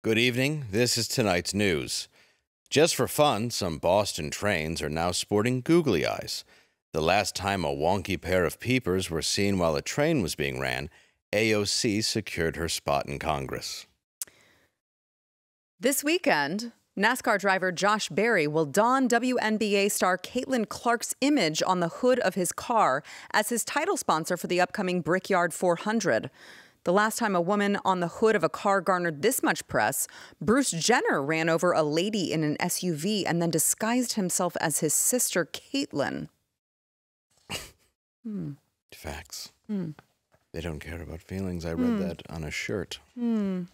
Good evening. This is tonight's news. Just for fun, some Boston trains are now sporting googly eyes. The last time a wonky pair of peepers were seen while a train was being ran, AOC secured her spot in Congress. This weekend, NASCAR driver Josh Berry will don WNBA star Caitlin Clark's image on the hood of his car as his title sponsor for the upcoming Brickyard 400. The last time a woman on the hood of a car garnered this much press, Bruce Jenner ran over a lady in an SUV and then disguised himself as his sister, Caitlin. Facts. They don't care about feelings. I read that on a shirt. A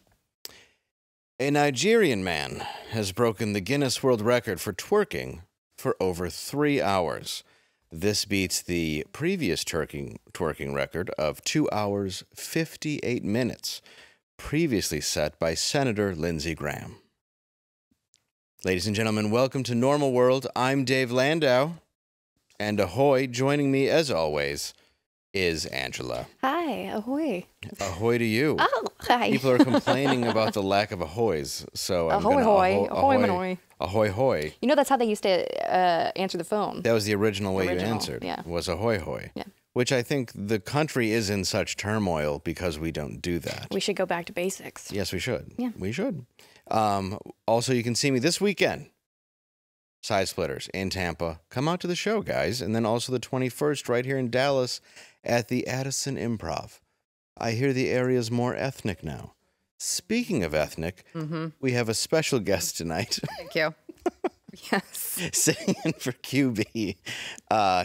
Nigerian man has broken the Guinness World Record for twerking for over 3 hours. This beats the previous twerking record of 2 hours, 58 minutes, previously set by Senator Lindsey Graham. Ladies and gentlemen, welcome to Normal World. I'm Dave Landau, and ahoy, joining me as always is Angela. Hi, ahoy. Ahoy to you. Oh, hi. People are complaining about the lack of ahoys, so I'm ahoy, gonna hoy. Ahoy, ahoy, manoy. ahoy, hoy. You know, that's how they used to answer the phone. That was the original way you answered. Yeah. Was ahoy, hoy. Yeah. Which I think the country is in such turmoil because we don't do that. We should go back to basics. Yes, we should. Yeah. We should. Also, you can see me this weekend. Side Splitters in Tampa. Come out to the show, guys. And then also the 21st right here in Dallas at the Addison Improv. I hear the area's more ethnic now. Speaking of ethnic, we have a special guest tonight. Thank you. Yes. Sitting in for QB.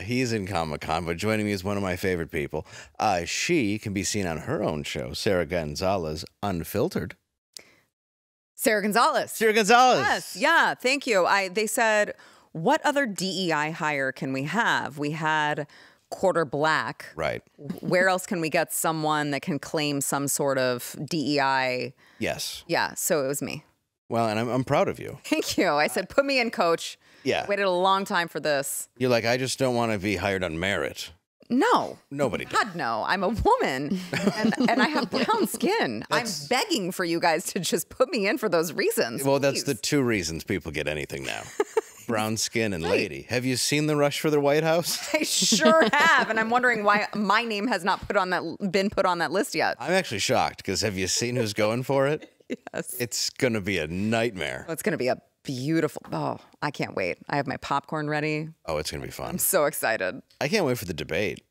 He's in Comic-Con, but joining me is one of my favorite people. She can be seen on her own show, Sarah Gonzalez, Unfiltered. Sarah Gonzalez. Sarah Gonzalez. Yes, yeah, thank you. They said, what other DEI hire can we have? We had quarter black. Right. Where else can we get someone that can claim some sort of DEI? Yes. Yeah, so it was me. Well, and I'm proud of you. Thank you. I said, put me in, coach. Yeah. Waited a long time for this. You're like, I just don't want to be hired on merit. No. Nobody does. God, no. I'm a woman and I have brown skin. I'm begging for you guys to just put me in for those reasons. Well, that's please. the two reasons people get anything now. Brown skin and lady. Have you seen the rush for the White House? I sure have, and I'm wondering why my name has not been put on that list yet. I'm actually shocked because have you seen who's going for it? Yes. It's going to be a nightmare. Well, it's going to be a beautiful. Oh, I can't wait. I have my popcorn ready. Oh, it's going to be fun. I'm so excited. I can't wait for the debate.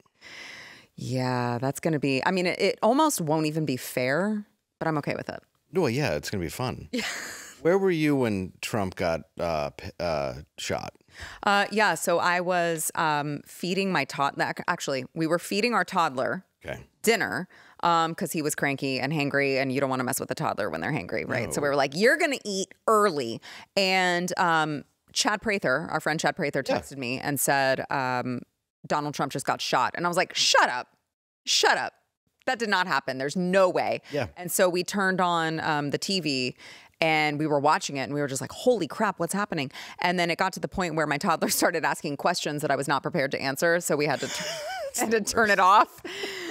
Yeah, that's going to be. I mean, it almost won't even be fair, but I'm okay with it. No, yeah, it's going to be fun. Yeah. Where were you when Trump got shot? Yeah, so I was feeding my toddler. Actually, we were feeding our toddler dinner because he was cranky and hangry, and you don't want to mess with a toddler when they're hangry, right? No. So we were like, you're going to eat early. And Chad Prather, our friend Chad Prather, texted me and said, Donald Trump just got shot. And I was like, shut up. Shut up. That did not happen. There's no way. Yeah. And so we turned on the TV and we were watching it and we were just like, holy crap, what's happening? And then it got to the point where my toddler started asking questions that I was not prepared to answer. So we had to turn it off.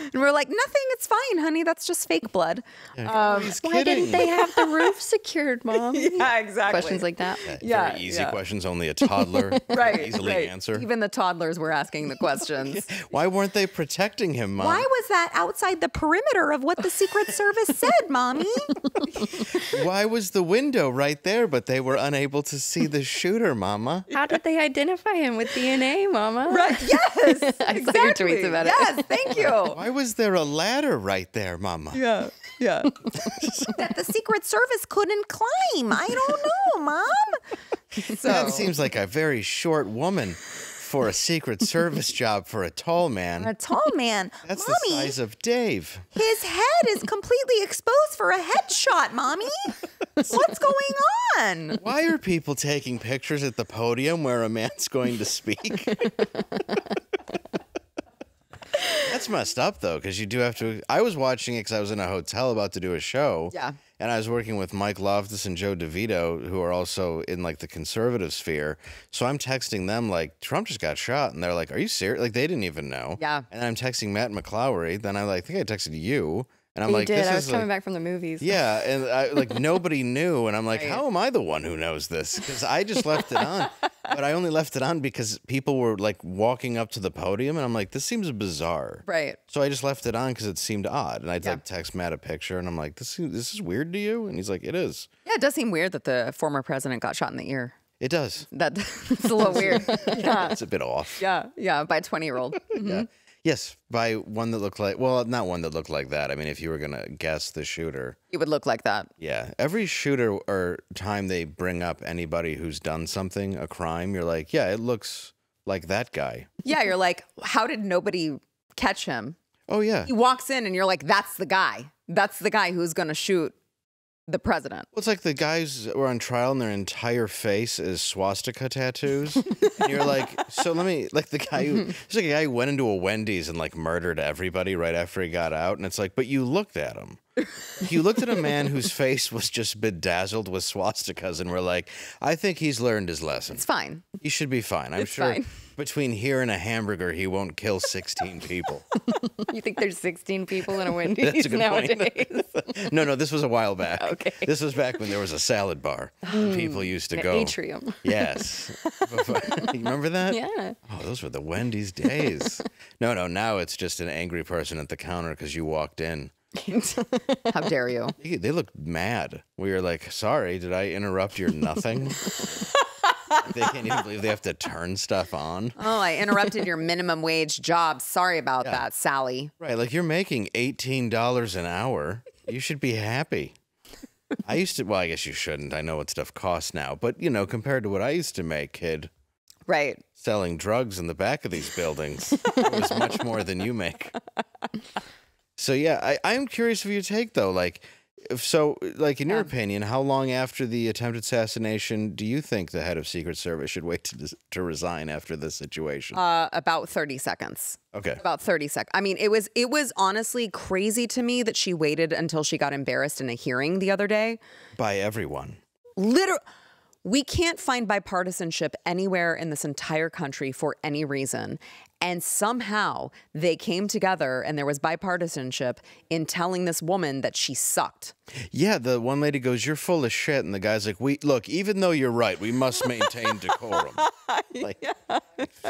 And we were like, nothing, it's fine, honey. That's just fake blood. He's Why kidding. didn't they have the roof secured, Mom? Yeah, exactly. Questions like that. Very easy questions only a toddler can easily answer. Even the toddlers were asking the questions. Why weren't they protecting him, Mom? Why was that outside the perimeter of what the Secret Service said, Mommy? Why was the window right there, but they were unable to see the shooter, Mama? How did they identify him with DNA, Mama? Right, yes. I saw your tweets about it. Yes, thank you. Why was there a ladder right there, Mama? Yeah. That the Secret Service couldn't climb. I don't know, Mom. So That seems like a very short woman for a Secret Service job for a tall man. a tall man. That's Mommy, the size of Dave. his head is completely exposed for a headshot, Mommy. What's going on? Why are people taking pictures at the podium where a man's going to speak? That's messed up, though, because you do have to. I was watching it because I was in a hotel about to do a show. Yeah. And I was working with Mike Loftus and Joe DeVito, who are also in like the conservative sphere. So I'm texting them like, Trump just got shot. And they're like, are you serious? Like, they didn't even know. Yeah. And I'm texting Matt McClowery. Then I think I texted you. And I'm You like, did. this I was is coming like, back from the movies. yeah, and like nobody knew, and I'm like, Right. how am I the one who knows this? Because I just left it on, but I only left it on because people were like walking up to the podium, and I'm like, this seems bizarre. Right. So I just left it on because it seemed odd, and I'd like text Matt a picture, and I'm like, this is weird to you, and he's like, it is. Yeah, it does seem weird that the former president got shot in the ear. It does. That's a little weird. Yeah. It's a bit off. Yeah, by a 20-year-old. Yeah. Yes, by one that looked like, well, not one that looked like that. I mean, if you were going to guess the shooter. He would look like that. Yeah. Every shooter or time they bring up anybody who's done something, a crime, you're like, yeah, it looks like that guy. Yeah, you're like, how did nobody catch him? Oh, yeah. He walks in and you're like, that's the guy. That's the guy who's going to shoot the president. Well, it's like the guys were on trial and their entire face is swastika tattoos. And you're like, so let me, like the guy who, there's like a guy who went into a Wendy's and like murdered everybody right after he got out. And it's like, but you looked at him. You looked at a man whose face was just bedazzled with swastikas and were like, I think he's learned his lesson. It's fine. He should be fine. I'm It's sure fine. between here and a hamburger, he won't kill 16 people. You think there's 16 people in a Wendy's That's a good nowadays? point. No, this was a while back. Okay. This was back when there was a salad bar. People used to An go. atrium. Yes. You remember that? Yeah. Oh, those were the Wendy's days. No, now it's just an angry person at the counter because you walked in. How dare you? They looked mad. We were like, sorry, did I interrupt your nothing? They can't even believe they have to turn stuff on. Oh, I interrupted your minimum wage job. Sorry about that, Sally. Right, like you're making $18 an hour. You should be happy. I used to, well, I guess you shouldn't. I know what stuff costs now. But, you know, compared to what I used to make, kid, Right. selling drugs in the back of these buildings, it was much more than you make. So, yeah, I'm curious of your take, though. Like, in your opinion, how long after the attempted assassination do you think the head of Secret Service should wait to resign after this situation? About 30 seconds. Okay. About 30 seconds. I mean, it was honestly crazy to me that she waited until she got embarrassed in a hearing the other day. By everyone. We can't find bipartisanship anywhere in this entire country for any reason. And somehow they came together and there was bipartisanship in telling this woman that she sucked. Yeah, the one lady goes, "You're full of shit." And the guy's like, look, even though you're right, we must maintain decorum. Like,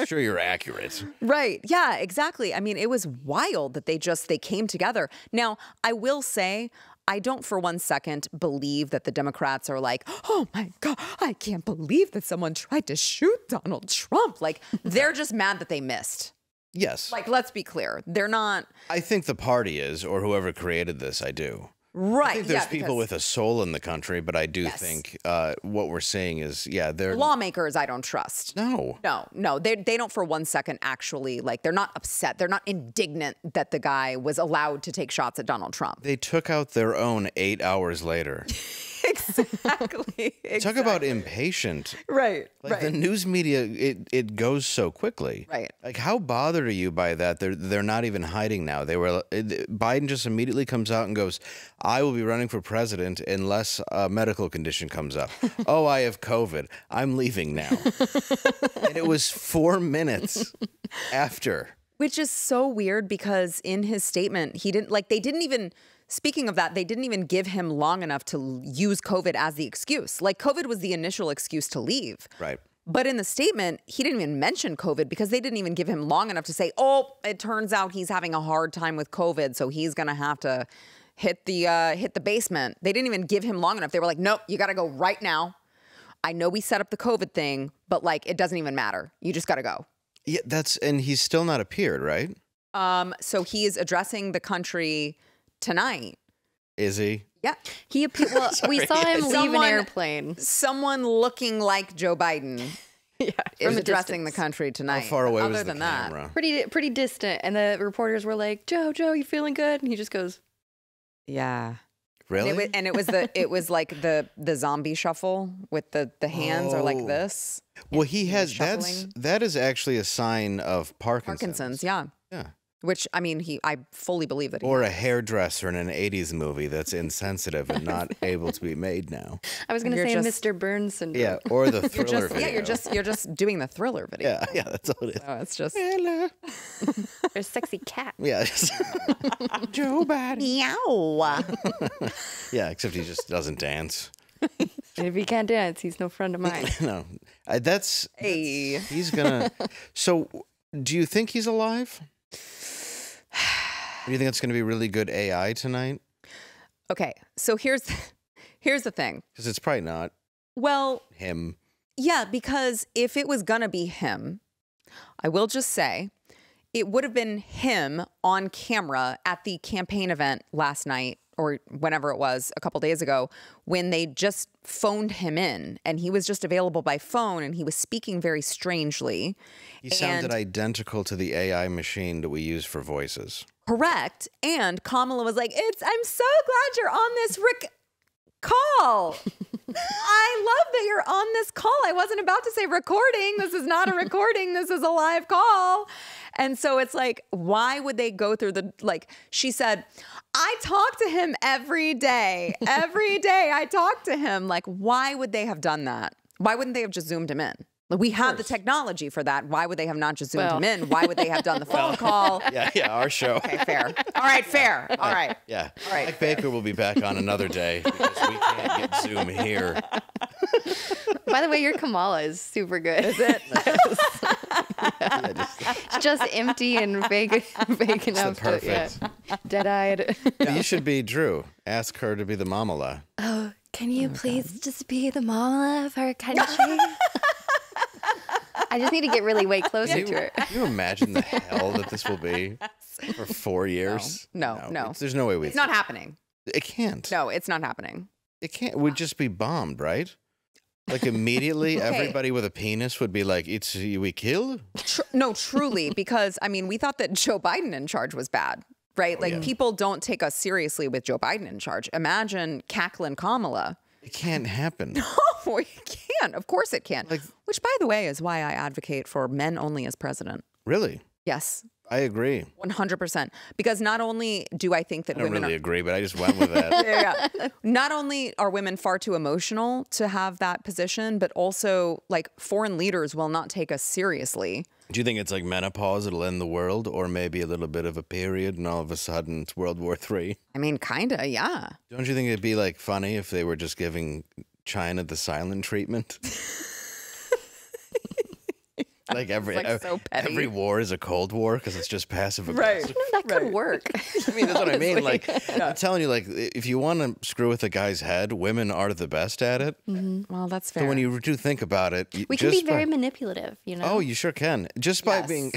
sure, you're accurate. Right. Yeah, exactly. I mean, it was wild that they came together. Now, I will say, I don't for one second believe that the Democrats are like, oh my God, I can't believe that someone tried to shoot Donald Trump. Like, they're just mad that they missed. Yes. Like, let's be clear. They're not. I think the party is, or whoever created this, I do. Right. I think there's yeah, people with a soul in the country, but I do think what we're seeing is, they're... Lawmakers, I don't trust. No. No. They don't for one second actually, like, they're not upset. They're not indignant that the guy was allowed to take shots at Donald Trump. They took out their own 8 hours later. Exactly. Talk about impatient. Right. Like the news media, it goes so quickly. Right. Like, how bothered are you by that? They're not even hiding now. Biden just immediately comes out and goes, "I will be running for president unless a medical condition comes up." "Oh, I have COVID. I'm leaving now." And it was 4 minutes after. Which is so weird because in his statement, speaking of that, they didn't even give him long enough to use COVID as the excuse. Like, COVID was the initial excuse to leave. Right. But in the statement, he didn't even mention COVID because they didn't even give him long enough to say, oh, it turns out he's having a hard time with COVID, so he's going to have to hit the basement. They didn't even give him long enough. They were like, nope, you got to go right now. I know we set up the COVID thing, but like, it doesn't even matter. You just got to go. Yeah, and he's still not appeared, right? So he is addressing the country tonight. Is he? Yeah. Well, we saw him leave an Someone- airplane. Someone looking like Joe Biden is from a addressing the distance. country tonight. How far away Other was the than that, camera? Pretty distant. And the reporters were like, Joe, you feeling good? And he just goes, yeah. Really? And it was like the zombie shuffle with the hands are like this. Well, he has shuffling. that is actually a sign of Parkinson's. Parkinson's, yeah. Yeah. Which, I mean, I fully believe that he Or a hairdresser in an 80s movie that's insensitive and not able to be made now. I was going to You're say just- Mr. Burns syndrome. Yeah, or the Thriller video. you're just doing the Thriller video. Yeah, that's all it is. So it's just Hello. Or a sexy cat. Yeah. Joe Biden. Meow. Yeah, except he just doesn't dance. And if he can't dance, he's no friend of mine. No, Hey. he's gonna. So, do you think he's alive? Do you think it's gonna be really good AI tonight? Okay, so here's the thing. Because it's probably not Well, him. yeah, because if it was gonna be him, I will just say it would have been him on camera at the campaign event last night or whenever it was a couple days ago when they just phoned him in and he was just available by phone and he was speaking very strangely. He sounded And- identical to the AI machine that we use for voices. Correct. And Kamala was like, I'm so glad you're on this call. I love that you're on this call. I wasn't about to say recording. This is not a recording. This is a live call. And so it's like, why would they go through she said, I talk to him every day. Every day I talk to him. Like, why would they have done that? Why wouldn't they have just zoomed him in? Like, we have the technology for that. Why would they have not just zoomed him in? Why would they have done the phone call? Yeah, our show. Okay, fair. All right, fair. All right. Yeah. All right. Mike Baker will be back on another day because we can't get Zoom here. By the way, your Kamala is super good. Is it? It's just empty and vague enough. Perfect. Dead-eyed. You should be Drew. Ask her to be the mamala. Oh, can you please just be the mama of our country? I just need to get really way closer to her. Can you imagine the hell that this will be for 4 years? No. There's no way It's not happening. It can't. No, it's not happening. It can't. It would just be bombed, right? Like immediately, Okay. everybody with a penis would be like, "It's we kill." No, truly, because I mean, we thought that Joe Biden in charge was bad, right? Like, people don't take us seriously with Joe Biden in charge. Imagine cackling Kamala. It can't happen. Oh, it can. Of course it can. Which, by the way, is why I advocate for men only as president. Really, Yes, I agree. 100%. Because not only do I think that I don't women really are... agree, but I just went with that. Yeah. Not only are women far too emotional to have that position, but also like foreign leaders will not take us seriously. Do you think it's like menopause that'll end the world, or maybe a little bit of a period, and all of a sudden it's World War III? I mean, kinda, yeah. Don't you think it'd be like funny if they were just giving China the silent treatment? Like every so petty. every war is a Cold War because it's just passive aggressive. That could work. I mean, that's what I mean. Like, I'm telling you, like, if you want to screw with a guy's head, women are the best at it. Well, that's fair. So when you do think about it, We can be very manipulative, you know? Oh, you sure can. Just by Yes. being.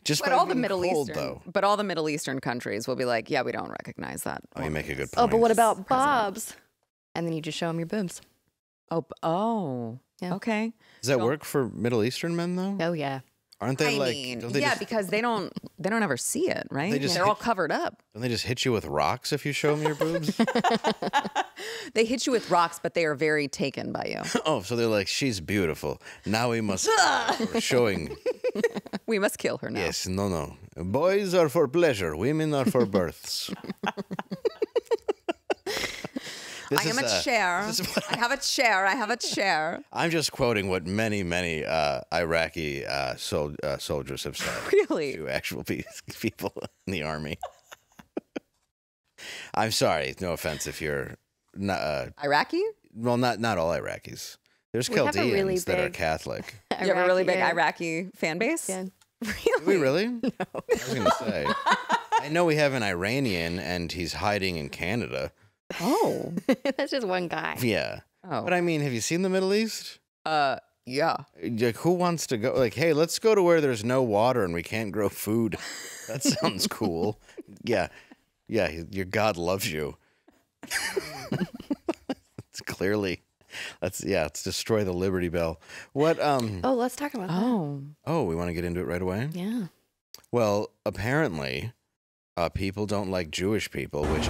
Just But by all the being Middle cold, Eastern, though. but all the Middle Eastern countries will be like, yeah, we don't recognize that. Oh, you make a good point. Oh, but what about Bob's? And then you just show them your boobs. Oh, Yeah. okay. Does that work for Middle Eastern men though? Oh, yeah. Aren't they I like? mean, don't they yeah, just, because they don't ever see it, right? They just They're all hit- covered up. don't they just hit you with rocks if you show them your boobs? They hit you with rocks, but they are very taken by you. Oh, so they're like, she's beautiful. Now we must. We're showing. We must kill her now. Yes, no. Boys are for pleasure. Women are for births. I am a chair. this is what I have a chair. I have a chair. I'm just quoting what many Iraqi soldiers have said Really? to actual people in the army. I'm sorry, no offense if you're not. Iraqi? Well, not all Iraqis. There's We have a Chaldeans really that are big- Catholic. You have a really big yeah. Iraqi fan base? Yeah. Do we really? No. I was gonna say. I know we have an Iranian, and he's hiding in Canada. Oh. That's just one guy. Yeah, Oh. but I mean, have you seen the Middle East? Yeah. Like, who wants to go? Like, hey, let's go to where there's no water and we can't grow food. That sounds cool. Yeah, your God loves you. It's clearly, let's destroy the Liberty Bell. What? Oh, let's talk about that. Oh. We want to get into it right away. Yeah. Well, apparently, people don't like Jewish people, which.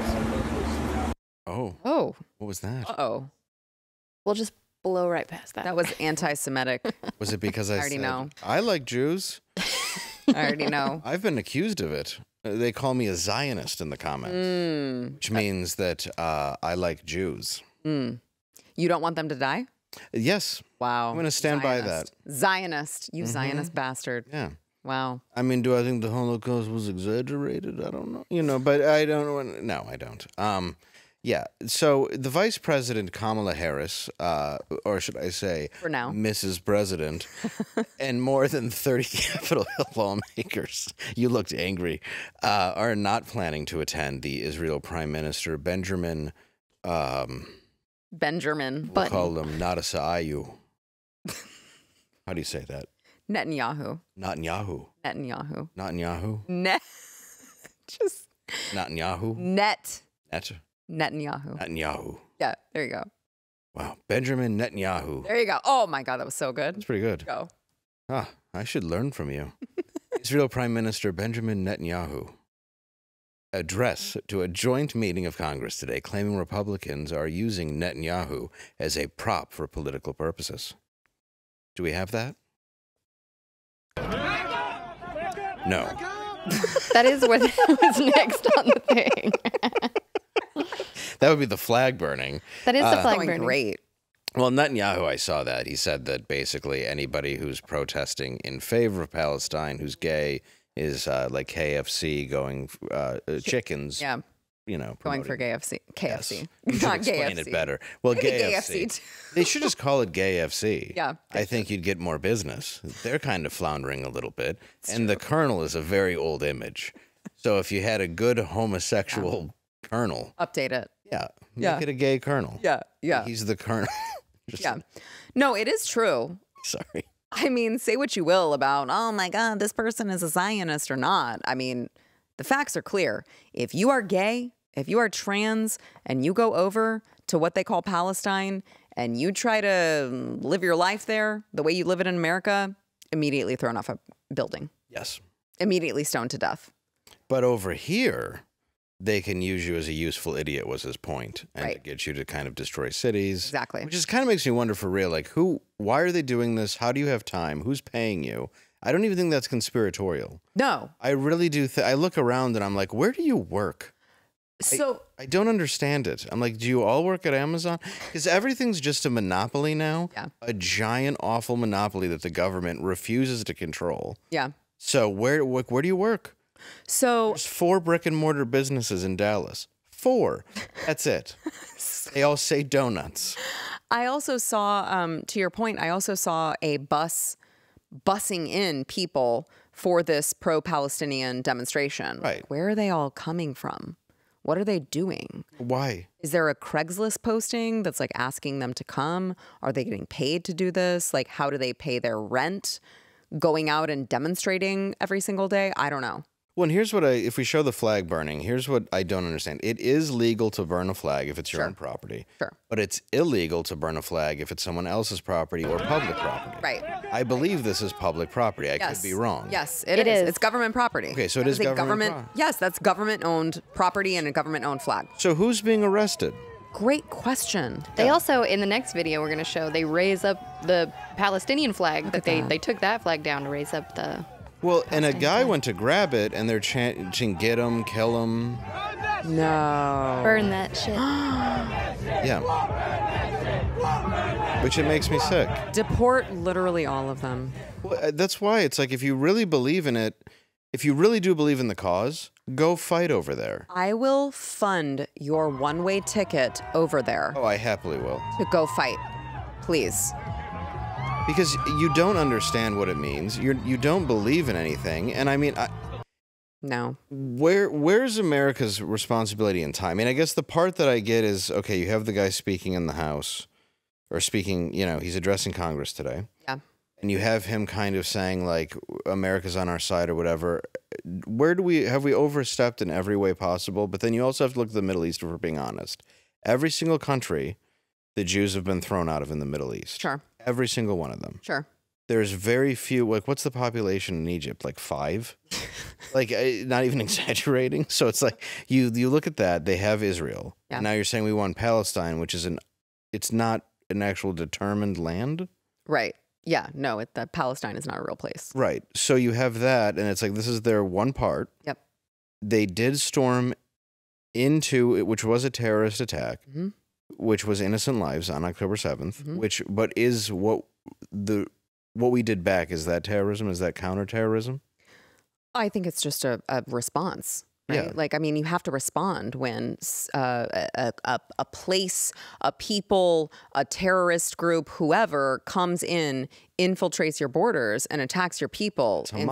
Oh, Oh. what was that? Uh-oh. We'll just blow right past that. That was anti-Semitic. Was it because I already said, know. I like Jews? I already know. I've been accused of it. They call me a Zionist in the comments, which means that I like Jews. You don't want them to die? Yes. Wow. I'm gonna stand by Zionist. Zionist. You Zionist bastard. Yeah. Wow. I mean, do I think the Holocaust was exaggerated? I don't know. But I don't. No, I don't. Yeah. So the Vice President Kamala Harris, or should I say, For now. Mrs. President, and more than 30 Capitol Hill lawmakers, you looked angry, are not planning to attend the Israel Prime Minister Benjamin. Benjamin. We'll call him Natasaayu. How do you say that? Netanyahu. Netanyahu. Netanyahu. Netanyahu. Just. Netanyahu. Netanyahu. Netanyahu. Yeah, there you go. Wow. Benjamin Netanyahu. There you go. Oh my God, that was so good. That's pretty good. Go. I should learn from you. Israel Prime Minister Benjamin Netanyahu address to a joint meeting of Congress today, claiming Republicans are using Netanyahu as a prop for political purposes. Do we have that? No. That is what was next on the thing. That would be the flag burning. That is the flag Going burning. great. Well, Netanyahu, I saw that. He said that basically anybody who's protesting in favor of Palestine, who's gay, is like KFC going chickens. Yeah. Going for KFC. Yes. KFC. You should Not explain KFC. it better. Well, Maybe KFC. KFC. They should just call it KFC. Yeah. I think you'd get more business. They're kind of floundering a little bit. And the Colonel is a very old image. So if you had a good homosexual Colonel. Update it. Yeah. Yeah. Make it a gay Colonel. Yeah. Yeah. He's the Colonel. Yeah. No, it is true. Sorry. I mean, say what you will about, oh my God, this person is a Zionist or not. I mean, the facts are clear. If you are gay, if you are trans, and you go over to what they call Palestine and you try to live your life there the way you live it in America, immediately thrown off a building, Yes. immediately stoned to death. But over here, they can use you as a useful idiot was his point, and to Right. get you to kind of destroy cities. Exactly. Which just kind of makes me wonder for real, like why are they doing this? How do you have time? Who's paying you? I don't even think that's conspiratorial. No. I really do. I look around and I'm like, where do you work? So I don't understand it. I'm like, do you all work at Amazon? Because everything's just a monopoly now. Yeah. A giant, awful monopoly that the government refuses to control. yeah. So where do you work? So There's 4 brick and mortar businesses in Dallas. 4. That's it. They all say donuts. I also saw, to your point, I also saw a bus bussing in people for this pro-Palestinian demonstration. Right. Where are they all coming from? What are they doing? Why? Is there a Craigslist posting that's like asking them to come? Are they getting paid to do this? Like, how do they pay their rent? Going out and demonstrating every single day? I don't know. Well, and here's what if we show the flag burning, here's what I don't understand. It is legal to burn a flag if it's your own property. Sure. But it's illegal to burn a flag if it's someone else's property or public property. Right. I believe this is public property. I could be wrong. Yes, It it is. is. It's government property. Okay, so it That is a government property. Yes, that's government-owned property and a government-owned flag. So who's being arrested? Great question. They also, in the next video we're going to show, they raise up the Palestinian flag. They took that flag down to raise up the... Well, and a guy went to grab it, and they're chanting, get him, kill him. No. Burn that shit. Yeah. Which it makes me sick. Deport literally all of them. Well, that's why it's like, if you really believe in it, if you really do believe in the cause, go fight over there. I will fund your one-way ticket over there Oh, I happily will. to go fight. Please. Because you don't understand what it means. You don't believe in anything. And I mean, No. where's America's responsibility in time? I mean, I guess the part that I get is, okay, you have the guy speaking in the House, or speaking, he's addressing Congress today. Yeah. And you have him kind of saying, like, America's on our side or whatever. Have we overstepped in every way possible? But then you also have to look at the Middle East, if we're being honest. Every single country the Jews have been thrown out of in the Middle East. Sure. Every single one of them. Sure. There's very few, like, what's the population in Egypt? Like 5? Like, not even exaggerating. So it's like, you look at that, they have Israel. Yeah. And now you're saying we want Palestine, which is it's not an actual determined land. Right. Yeah. No, that Palestine is not a real place. Right. So you have that, and it's like, this is their one part. Yep. They did storm into it, which was a terrorist attack, which was innocent lives on October 7th, but is what we did back. Is that terrorism? Is that counterterrorism? I think it's just a response. Right? Yeah. Like, I mean, you have to respond when a place, a people, a terrorist group, whoever comes in, infiltrates your borders and attacks your people in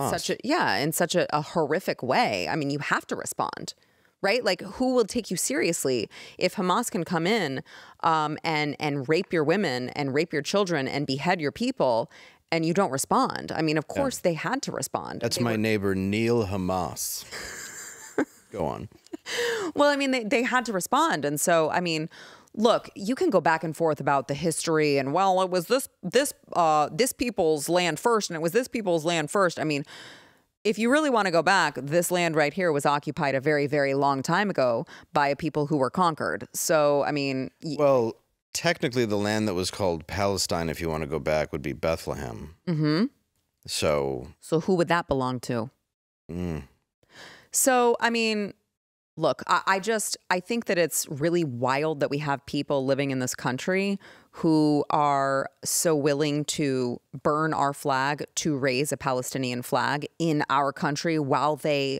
such a horrific way. I mean, you have to respond. Right? Like, who will take you seriously if Hamas can come in and rape your women and rape your children and behead your people and you don't respond? I mean, of course they had to respond. That's my neighbor, Neil Hamas. Go on. Well, I mean, they had to respond. And so, I mean, look, you can go back and forth about the history and, well, it was this people's land first and it was this people's land first. I mean, if you really want to go back, this land right here was occupied a very, very long time ago by a people who were conquered. So, I mean... Well, technically the land that was called Palestine, if you want to go back, would be Bethlehem. Mm-hmm. So who would that belong to? Mm. So, I mean, look, I think that it's really wild that we have people living in this country who are so willing to burn our flag to raise a Palestinian flag in our country while they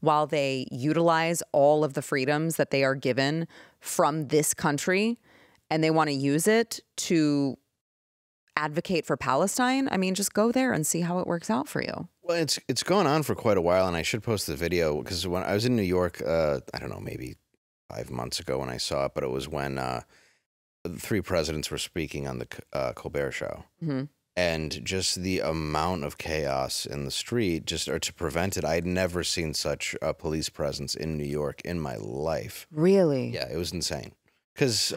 while they utilize all of the freedoms that they are given from this country, and they want to use it to advocate for Palestine. I mean, just go there and see how it works out for you. Well, it's gone on for quite a while, and I should post the video because when I was in New York, I don't know, maybe 5 months ago when I saw it, but it was when the three presidents were speaking on the Colbert Show. Mm-hmm. And just the amount of chaos in the street, or to prevent it, I'd never seen such a police presence in New York in my life. Really? Yeah, it was insane. Because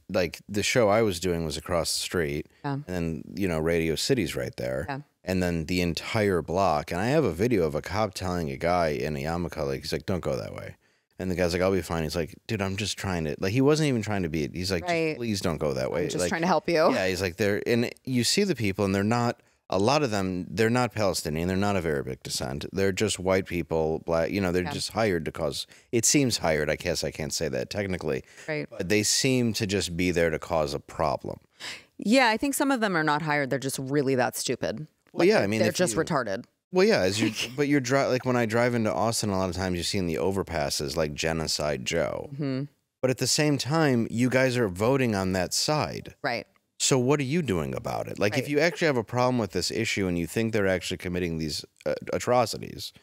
like the show I was doing was across the street, and then Radio City's right there, and then the entire block. And I have a video of a cop telling a guy in a yarmulke, like, he's like, "Don't go that way," and the guy's like, "I'll be fine." He's like, "Dude, I'm just trying to," like, he wasn't even trying to be. He's like, "Just please don't go that way." I'm just like, trying to help you. Yeah, he's like, and you see the people, and they're not. A lot of them, they're not Palestinian. They're not of Arabic descent. They're just white people, black. They're just hired to cause. It seems hired. I guess I can't say that technically. Right. But they seem to just be there to cause a problem. Yeah, I think some of them are not hired. They're just really that stupid. Well, yeah, I mean, they're just retarded. Well, yeah, but you're like when I drive into Austin, a lot of times you see in the overpasses like Genocide Joe. Mm-hmm. But at the same time, you guys are voting on that side. Right. So what are you doing about it? Like, if you actually have a problem with this issue and you think they're actually committing these atrocities,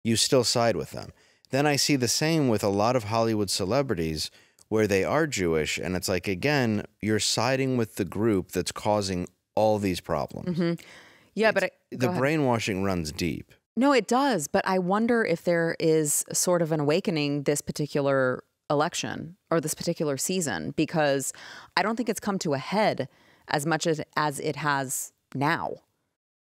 you still side with them. Then I see the same with a lot of Hollywood celebrities where they are Jewish, and it's like, again, you're siding with the group that's causing all these problems. Mm-hmm. Yeah, but the brainwashing runs deep. No, it does. But I wonder if there is sort of an awakening this particular election or this particular season, because I don't think it's come to a head as much as it has now,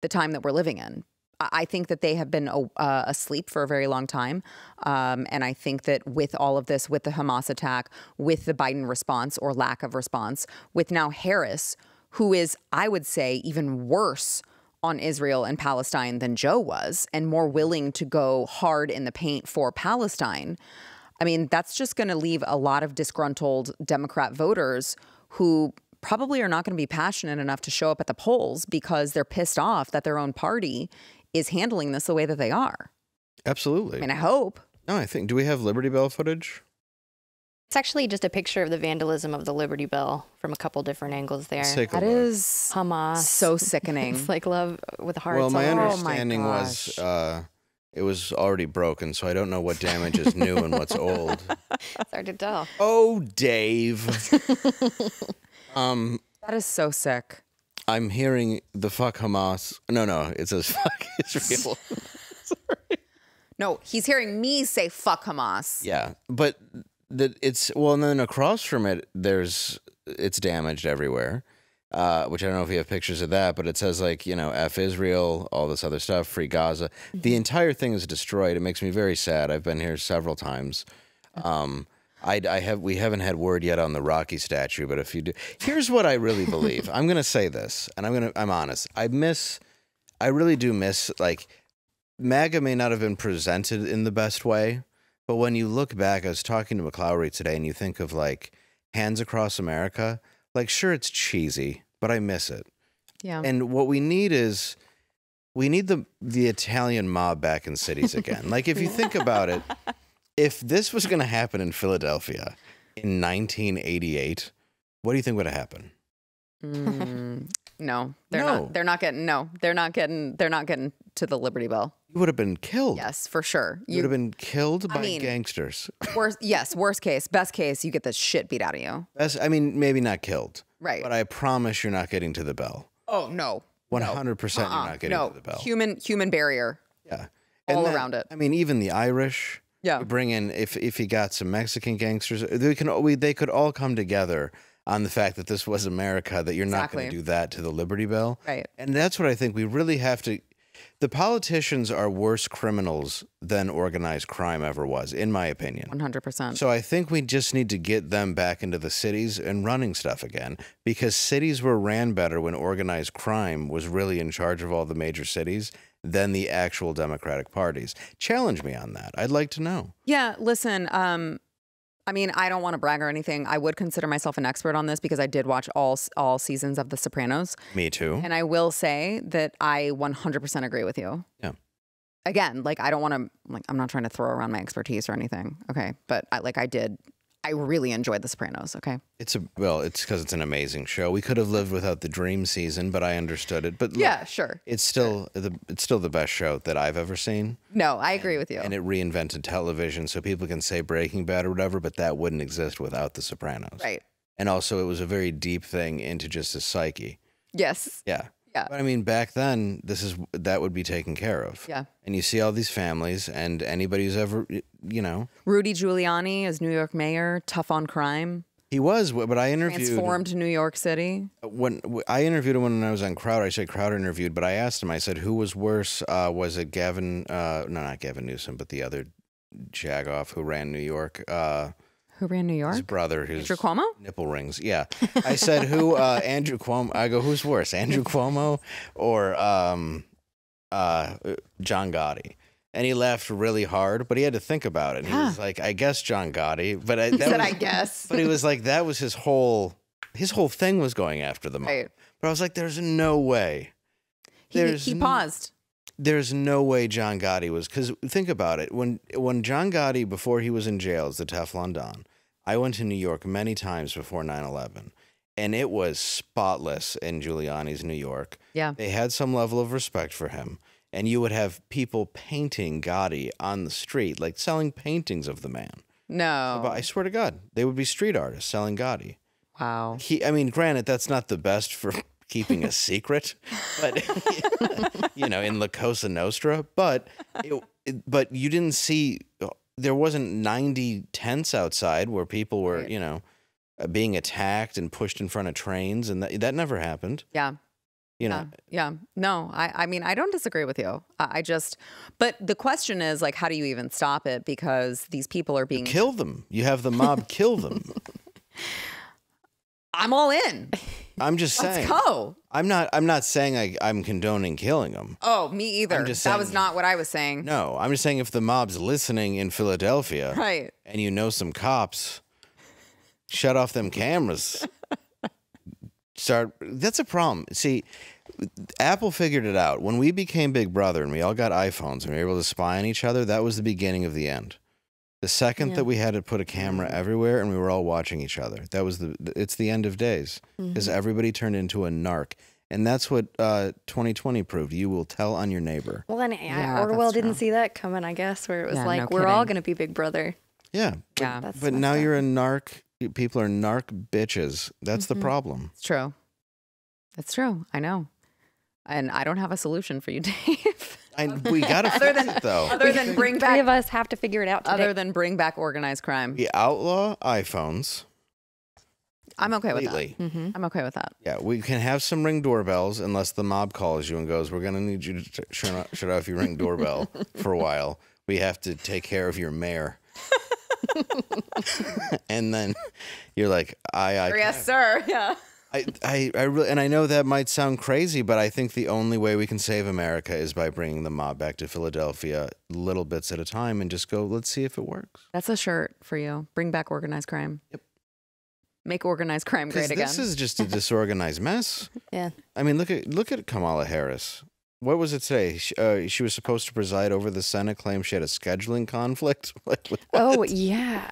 the time that we're living in. I think that they have been asleep for a very long time. And I think that with all of this, with the Hamas attack, with the Biden response or lack of response, with now Harris, who is, I would say, even worse on Israel and Palestine than Joe was, and more willing to go hard in the paint for Palestine. I mean, that's just going to leave a lot of disgruntled Democrat voters who probably are not going to be passionate enough to show up at the polls because they're pissed off that their own party is handling this the way that they are. Absolutely. I mean, I hope. No, I think. Do we have Liberty Bell footage? It's actually just a picture of the vandalism of the Liberty Bell from a couple different angles there. That is Hamas. So sickening. It's like love with hearts. Well, my understanding was it was already broken, so I don't know what damage is new and what's old. It's hard to tell. Oh, Dave. That is so sick. I'm hearing the fuck Hamas. No, it says fuck Israel. Sorry. No, he's hearing me say fuck Hamas. Yeah, but and then across from it, it's damaged everywhere, which I don't know if you have pictures of that, but it says like, F Israel, all this other stuff, free Gaza. The entire thing is destroyed. It makes me very sad. I've been here several times. We haven't had word yet on the Rocky statue, but if you do, here's what I really believe. I'm gonna say this, and I'm honest. I really do miss, like, MAGA may not have been presented in the best way, but when you look back, I was talking to McClowry today, and you think of like Hands Across America. Like, sure, it's cheesy, but I miss it. Yeah. And what we need is we need the Italian mob back in cities again. Like, if you think about it, if this was going to happen in Philadelphia in 1988, what do you think would have happened? No, they're not. They're not getting. No, they're not getting. They're not getting to the Liberty Bell. You would have been killed. Yes, for sure. You would have been killed by gangsters. Worst case. Best case, you get the shit beat out of you. Maybe not killed. Right. But I promise you're not getting to the bell. Oh no. 100% you're not getting to the bell. Human barrier. Yeah. All around it. I mean, even the Irish. Yeah. Bring in if you got some Mexican gangsters, they could all come together on the fact that this was America, that you're not going to do that to the Liberty Bell. Right. And that's what I think we really have to. The politicians are worse criminals than organized crime ever was, in my opinion. 100%. So I think we just need to get them back into the cities and running stuff again, because cities were ran better when organized crime was really in charge of all the major cities than the actual Democratic parties. Challenge me on that. I'd like to know. Yeah, listen, I mean, I don't want to brag or anything. I would consider myself an expert on this because I did watch all seasons of The Sopranos. Me too. And I will say that I 100% agree with you. Yeah. Again, like, I don't want to, like, I'm not trying to throw around my expertise or anything. Okay. But I really enjoyed The Sopranos. Okay. It's because it's an amazing show. We could have lived without the Dream season, but I understood it. But look, yeah, sure. It's still the best show that I've ever seen. No, I agree with you. And it reinvented television, so people can say Breaking Bad or whatever, but that wouldn't exist without The Sopranos. Right. And also, it was a very deep thing into just his psyche. Yes. Yeah. Yeah. But I mean, back then, that would be taken care of. Yeah. And you see all these families, and anybody who's ever, Rudy Giuliani as New York mayor, tough on crime. He was, but I interviewed. Transformed New York City. When I interviewed him when I was on Crowd, I said Crowd interviewed, but I asked him, I said, who was worse? Was it Gavin, no, not Gavin Newsom, but the other jagoff who ran New York? Who ran New York? His brother, his Andrew Cuomo? Nipple rings. Yeah. I said, who, Andrew Cuomo. I go, who's worse, Andrew Cuomo or John Gotti? And he laughed really hard, but he had to think about it. And he was like, I guess John Gotti. But I guess. But he was like, that was his whole thing was going after the mob. Right. But I was like, there's no way. He paused. There's no way John Gotti was, because think about it. When John Gotti, before he was in jail as the Teflon Don, I went to New York many times before 9/11, and it was spotless in Giuliani's New York. Yeah. They had some level of respect for him, and you would have people painting Gotti on the street, like selling paintings of the man. No. But I swear to God, they would be street artists selling Gotti. Wow. Granted, that's not the best for keeping a secret, but in La Cosa Nostra. But you didn't see, there wasn't 90 tents outside where people were, being attacked and pushed in front of trains, and that never happened. Yeah. Yeah. No, I mean, I don't disagree with you. But the question is, like, how do you even stop it? Because these people are being... Kill them. You have the mob kill them. I'm all in. I'm just saying. Let's go. I'm not saying I'm condoning killing them. Oh, me either. That was not what I was saying. No, I'm just saying if the mob's listening in Philadelphia, right, and some cops, shut off them cameras. That's a problem. See, Apple figured it out. When we became Big Brother and we all got iPhones and we were able to spy on each other, that was the beginning of the end. The second that we had to put a camera everywhere and we were all watching each other, it's the end of days, because everybody turned into a narc. And that's what 2020 proved. You will tell on your neighbor. Well, then Orwell didn't see that coming, I guess, where it was like, we're all going to be Big Brother. Yeah. Yeah. But now you're a narc. People are narc bitches. That's the problem. It's true. It's true. I know. And I don't have a solution for you, Dave. We got to fix it, though. Other than bring back... Three of us have to figure it out today. Other than bring back organized crime. We outlaw iPhones. I'm okay completely. with that. I'm okay with that. Yeah, we can have some Ring doorbells unless the mob calls you and goes, we're going to need you to shut off your Ring doorbell for a while. We have to take care of your mayor. And then you're like, yes, sir. Yeah. I really, and I know that might sound crazy, but I think the only way we can save America is by bringing the mob back to Philadelphia, little bits at a time, and just go, let's see if it works. That's a shirt for you. Bring back organized crime. Yep. Make organized crime great 'Cause again. this is just a disorganized mess. Yeah. I mean, look at Kamala Harris. What was it today? She was supposed to preside over the Senate, claimed she had a scheduling conflict. Like, what? Oh, yeah.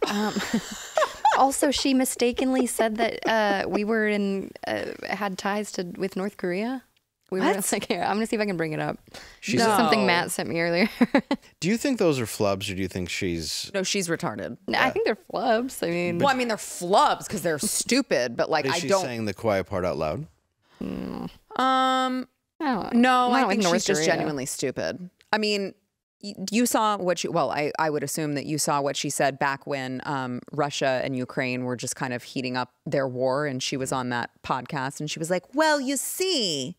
Also, she mistakenly said that we were had ties with North Korea. We were What? like, here, I'm gonna see if I can bring it up. She's This is something No. Matt sent me earlier. Do you think those are flubs, or do you think she's? No, she's retarded. I think they're flubs. I mean, Well, I mean, they're flubs because they're stupid, but like, Is I she don't. saying the quiet part out loud? Um, I don't know. no, Not I with think North she's just Korea. genuinely stupid. I mean, you saw what she. Well, I would assume that you saw what she said back when Russia and Ukraine were just kind of heating up their war, and she was on that podcast, and she was like, "Well, you see."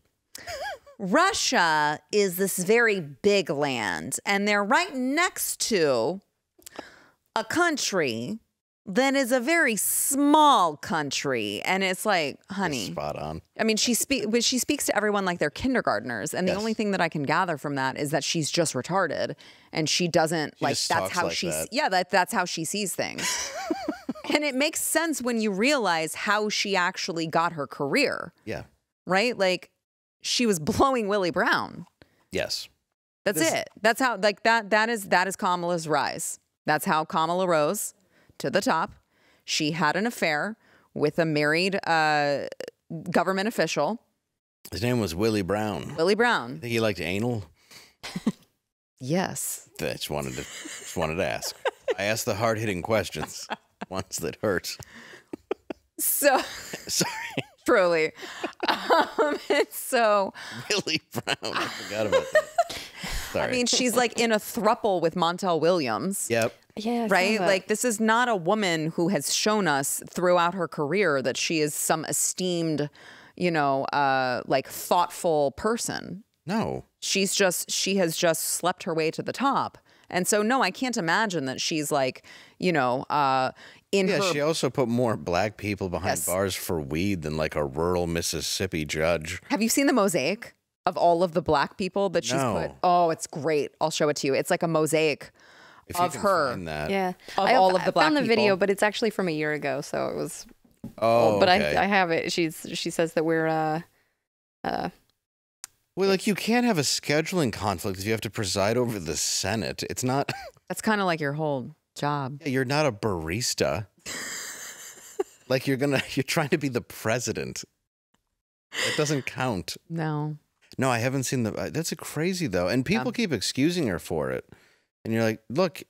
Russia is this very big land, and they're right next to a country that is a very small country. And it's like, honey, Spot on. I mean, she speaks to everyone like they're kindergartners. And the Yes. only thing that I can gather from that is that she's just retarded and she doesn't like, just that's talks how like that. yeah, that's how she sees things. And it makes sense when you realize how she actually got her career, Yeah. right? Like, she was blowing Willie Brown. Yes. That's This- it. That's how like that is Kamala's rise. That's how Kamala rose to the top. She had an affair with a married government official, His name was Willie Brown. Willie Brown. I think he liked anal. Yes. I just wanted to ask. I asked the hard hitting questions, ones that hurt. So Sorry, truly. So Willie Brown. I forgot about that. Sorry. I mean, she's like in a throuple with Montel Williams. yep. yeah, I saw Right? that. Like, this is not a woman who has shown us throughout her career that she is some esteemed, like thoughtful person. No. She has just slept her way to the top. And so, no, I can't imagine that she's like, in Yeah, her. she also put more black people behind Yes. bars for weed than like a rural Mississippi judge. Have you seen the mosaic of all of the black people that she's No. put? Oh, it's great. I'll show it to you. It's like a mosaic If you of can her. find that. yeah, Of all of the black I found the people. video, but it's actually from a year ago, so it was. Oh, But okay. I have it. She says that we're Well, like you can't have a scheduling conflict if you have to preside over the Senate. It's not. That's kind of like your whole job. You're not a barista. Like you're trying to be the president. It doesn't count. No. No, I haven't seen that's a crazy though. And people keep excusing her for it. And you're like, look,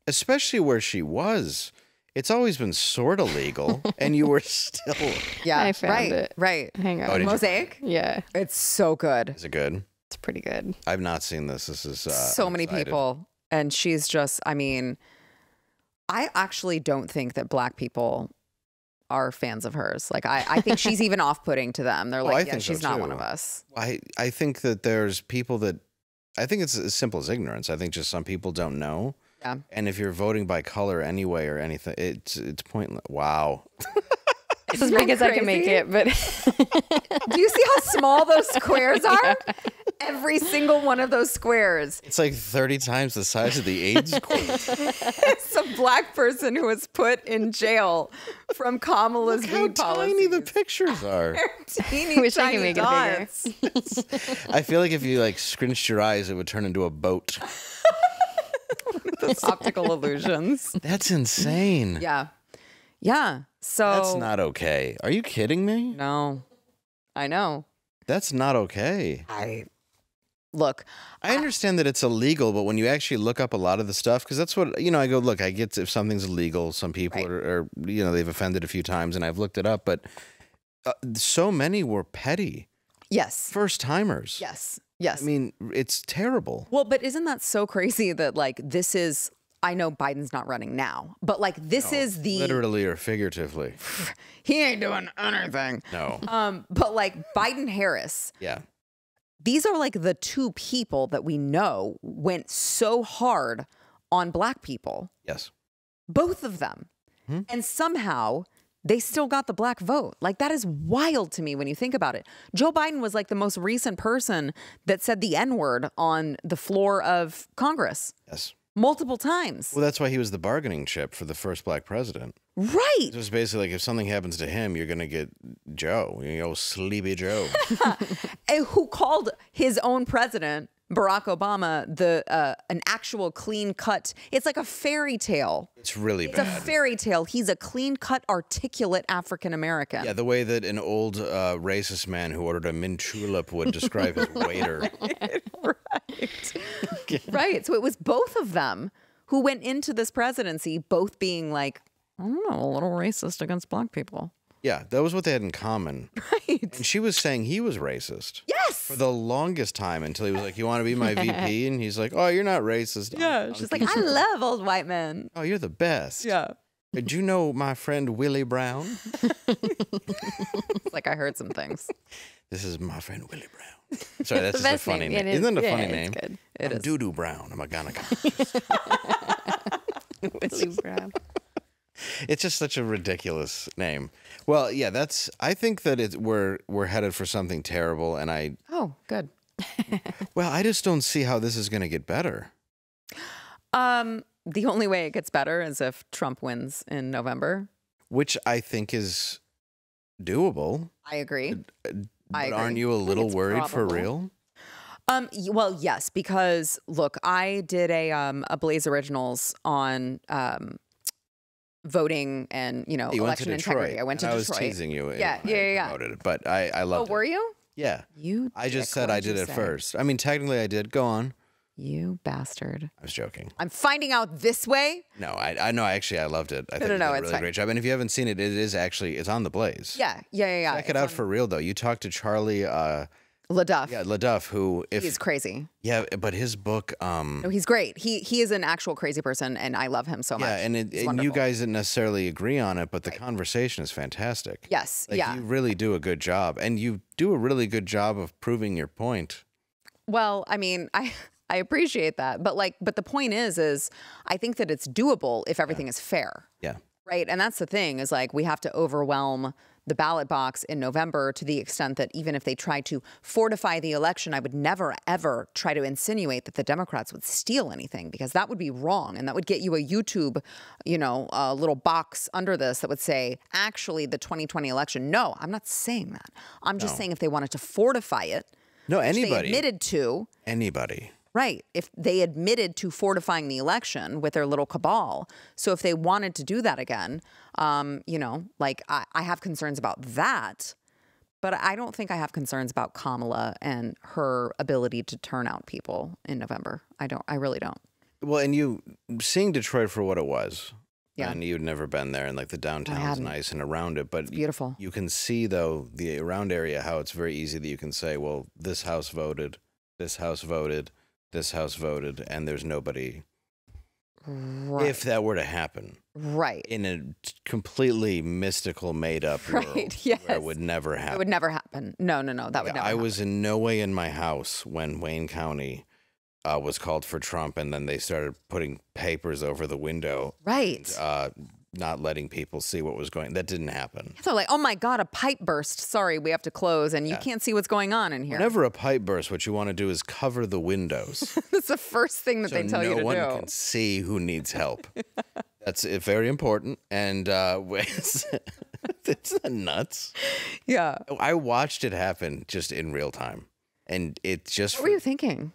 especially where she was, it's always been sort of legal and you were still. Yeah. I found right. it. Right. hang on. Oh, did you? Mosaic. Yeah, It's so good. Is it good? it's pretty good. I've not seen this. This is So I'm many excited. people. And she's just, I mean, I actually don't think that black people are fans of hers. Like, I think she's even off-putting to them. They're I like, yeah, think so, she's not one too. of us. I think that there's people that I think it's as simple as ignorance. I think just some people don't know. Yeah. And if you're voting by color anyway or anything, it's pointless. Wow. It's as big as I can make crazy? it, but Do you see how small those squares are? Every single one of those squares. It's like 30 times the size of the AIDS quote. It's a black person who was put in jail from Kamala's Look how weed policies. tiny the pictures are. Teeny Wish I could tiny make it bigger. dots. I feel like if you like squinched your eyes, it would turn into a boat. Those optical illusions. That's insane. Yeah. Yeah. So That's not okay. Are you kidding me? No. I know. That's not okay. Look, I understand that it's illegal, but when you actually look up a lot of the stuff, because that's what, I go, look, I get if something's illegal, some people Right. are, they've offended a few times and I've looked it up, but so many were petty yes. first timers. Yes. Yes. I mean, it's terrible. well, but isn't that so crazy that like this is I know Biden's not running now, but like this is the Literally or figuratively. he ain't doing anything. No. But like Biden Harris, Yeah. these are like the two people that we know went so hard on black people, Yes. both of them. And somehow they still got the black vote. Like that is wild to me when you think about it. Joe Biden was like the most recent person that said the N-word on the floor of Congress. Yes. multiple times. Well, that's why he was the bargaining chip for the first black president. Right. It was basically like if something happens to him, you're going to get Joe, Sleepy Joe. And who called his own president, Barack Obama, an actual clean cut. It's like a fairy tale. It's really It's bad. a fairy tale. He's a clean cut, articulate African American. Yeah, the way that an old racist man who ordered a mint julep would describe his waiter. Right. So it was both of them who went into this presidency, both being like, I don't know, a little racist against black people. Yeah, that was what they had in common. Right. And she was saying he was racist. Yes. For the longest time until he was like, you want to be my VP? And he's like, oh, you're not racist. Yeah. She's like, I love old white men. Oh, you're the best. Yeah. Did you know my friend Willie Brown? It's like I heard some things. This is my friend Willie Brown. Sorry, that's just a best funny name. name. It is. Isn't that a Yeah, funny it's name? good. It I'm is. Doo-Doo Brown. I'm a gynecologist. Willie Brown. It's just such a ridiculous name. Well, yeah, I think that we're headed for something terrible, and Oh, good. I just don't see how this is going to get better. The only way it gets better is if Trump wins in November. Which I think is doable. I agree. But aren't you a little it's worried for probable. real? Well, yes, because look, I did a Blaze Originals on voting and You went to election Detroit. integrity. I went to and Detroit. I was teasing you. Yeah, when I yeah. promoted it, but I Oh, loved it. were you? Yeah. You. I just dick, said I what'd did you it say? first. I mean, technically I did. Go on. You bastard. I was joking. I'm finding out this way. No, I know. Actually, I loved it. I think you did a it's really fine. great job. And if you haven't seen it, it's on the Blaze. Yeah. Check it out for real, though. You talked to Charlie LaDuff. LaDuff, who He's crazy. Yeah, but his book, No, he's great. He is an actual crazy person, and I love him so much. yeah, and He's you wonderful. guys didn't necessarily agree on it, but the conversation is fantastic. Yes. Like, yeah. you really do a good job, and you do a really good job of proving your point. Well, I mean, I appreciate that, but the point is I think that it's doable if everything is fair. Yeah. Right. And that's the thing is like we have to overwhelm the ballot box in November to the extent that even if they try to fortify the election, I would never, ever try to insinuate that the Democrats would steal anything because that would be wrong. And that would get you a YouTube, a little box under this that would say, actually, the 2020 election. No, I'm not saying that. I'm just saying if they wanted to fortify it. No, which anybody. They admitted to. Anybody. Right. If they admitted to fortifying the election with their little cabal. So if they wanted to do that again, I have concerns about that. But I don't think I have concerns about Kamala and her ability to turn out people in November. I really don't. Well, and you seeing Detroit for what it was. Yeah. And you'd never been there, and like the downtown's hadn't. nice and around it, but It's beautiful. you can see though the around area how it's very easy that you can say, well, this house voted, this house voted, this house voted, and there's nobody. Right. If that were to happen, right. in a completely mystical, made-up world, Yes. where it would never happen. It would never happen. No. That would never I happen. was in no way in my house when Wayne County was called for Trump, and then they started putting papers over the window, Right. not letting people see what was going. That didn't happen. So like, oh my God, a pipe burst. Sorry, we have to close and you can't see what's going on in here. Whenever a pipe bursts, what you want to do is cover the windows That's the first thing that so they tell you to no one do. can see who needs help. That's very important. And it's nuts. Yeah. I watched it happen just in real time, and it just What were you thinking?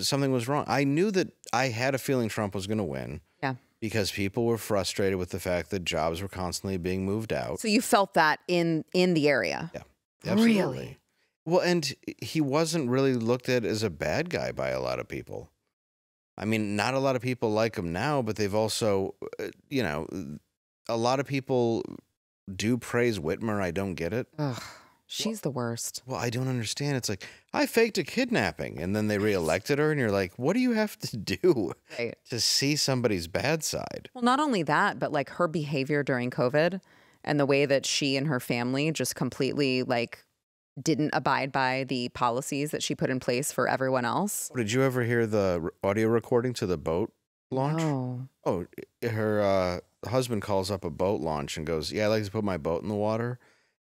something was wrong. I knew that I had a feeling Trump was going to win. Yeah. Because people were frustrated with the fact that jobs were constantly being moved out. So you felt that in the area. Yeah, absolutely. Really? Well, and he wasn't really looked at as a bad guy by a lot of people. I mean, not a lot of people like him now, but they've also, a lot of people do praise Whitmer. I don't get it. Ugh, she's the worst. Well, I don't understand. It's like, I faked a kidnapping, and then they reelected her, and you're like, what do you have to do Right. to see somebody's bad side? Well, not only that, but like her behavior during COVID and the way that she and her family just completely like didn't abide by the policies that she put in place for everyone else. Did you ever hear the audio recording to the boat launch? No. Oh, her husband calls up a boat launch and goes, yeah, I like to put my boat in the water.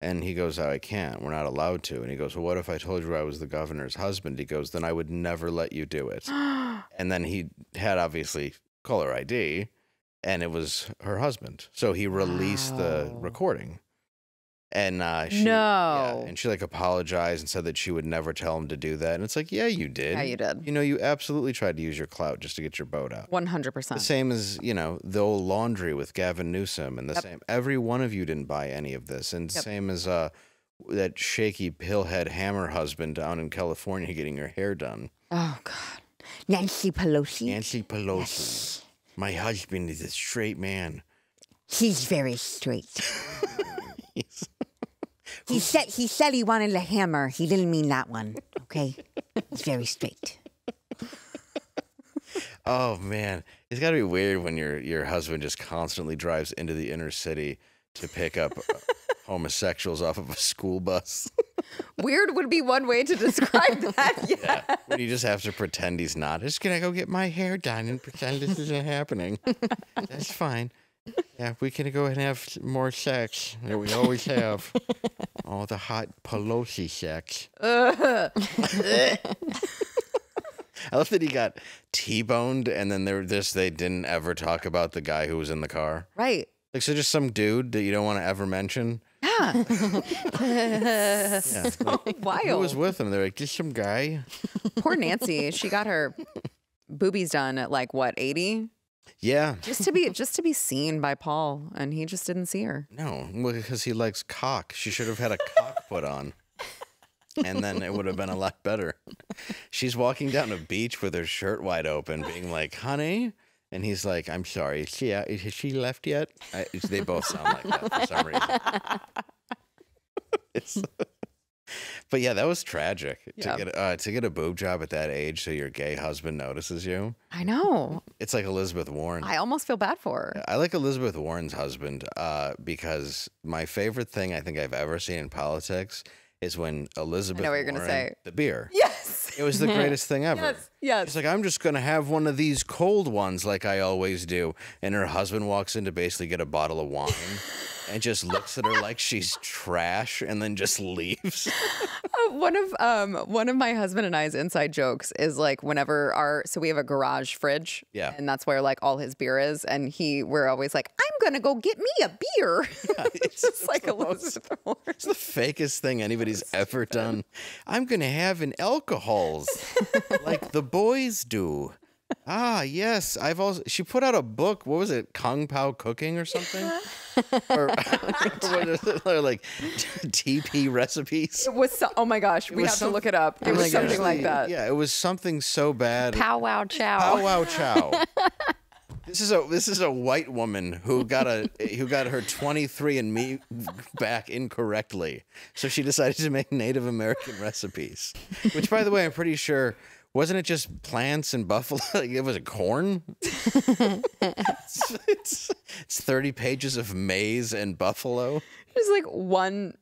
And he goes, oh, I can't. We're not allowed to. And he goes, well, what if I told you I was the governor's husband? He goes, then I would never let you do it. And then he had obviously caller ID, and it was her husband. So he released the recording. And and she like apologized and said that she would never tell him to do that. And it's like, yeah, you did. Yeah, you did. You know, you absolutely tried to use your clout just to get your boat out. 100%. The same as, you know, the old laundry with Gavin Newsom and the same. Every one of you didn't buy any of this. And same as that shaky pillhead hammer husband down in California getting her hair done. Oh, God. Nancy Pelosi. Nancy Pelosi. My husband is a straight man. He's very straight. He said he wanted a hammer. He didn't mean that one. Okay, he's very straight. Oh man, it's got to be weird when your husband just constantly drives into the inner city to pick up homosexuals off of a school bus. Weird would be one way to describe that. Yeah. When you just have to pretend he's not. Just gonna go get my hair done and pretend this isn't happening. That's fine. Yeah, we can go ahead and have more sex. Yeah, we always have. Oh, the hot Pelosi sex. I love that he got T-boned, and then they didn't ever talk about the guy who was in the car. Right. Like, so just some dude that you don't want to ever mention. Yeah. Wild. Who was with him? They're like, just some guy. Poor Nancy. She got her boobies done at like what, 80? Yeah. Just to be seen by Paul, and he just didn't see her. No, because he likes cock. She should have had a cock put on. And then it would have been a lot better. She's walking down a beach with her shirt wide open, being like, honey. And he's like, I'm sorry. Has she left yet? They both sound like that for some reason. But yeah, that was tragic to get a boob job at that age so your gay husband notices you. I know. It's like Elizabeth Warren. I almost feel bad for her. I like Elizabeth Warren's husband because my favorite thing I think I've ever seen in politics is when Elizabeth Warren, gonna say the beer. Yes. It was the greatest thing ever. Yes. She's like, I'm just going to have one of these cold ones like I always do. And her husband walks in to basically get a bottle of wine and just looks at her like she's trash and then just leaves. One of my husband and I's inside jokes is like whenever so we have a garage fridge. Yeah. And that's where like all his beer is. And we're always like, I'm going to go get me a beer. Yeah, it's just like Elizabeth Warren. It's the fakest thing anybody's ever done. I'm going to have an alcohols like the boys do. Ah, yes. She put out a book. What was it? Kung Pao Cooking or something? or like TP recipes. It was oh my gosh, we have to look it up. It was something like that. Yeah, it was something so bad. Pow wow chow. Pow wow chow. This is a white woman who got her 23andMe back incorrectly. So she decided to make Native American recipes. Which, by the way, I'm pretty sure wasn't it just plants and buffalo? Like, it was corn. It's 30 pages of maize and buffalo. There's like one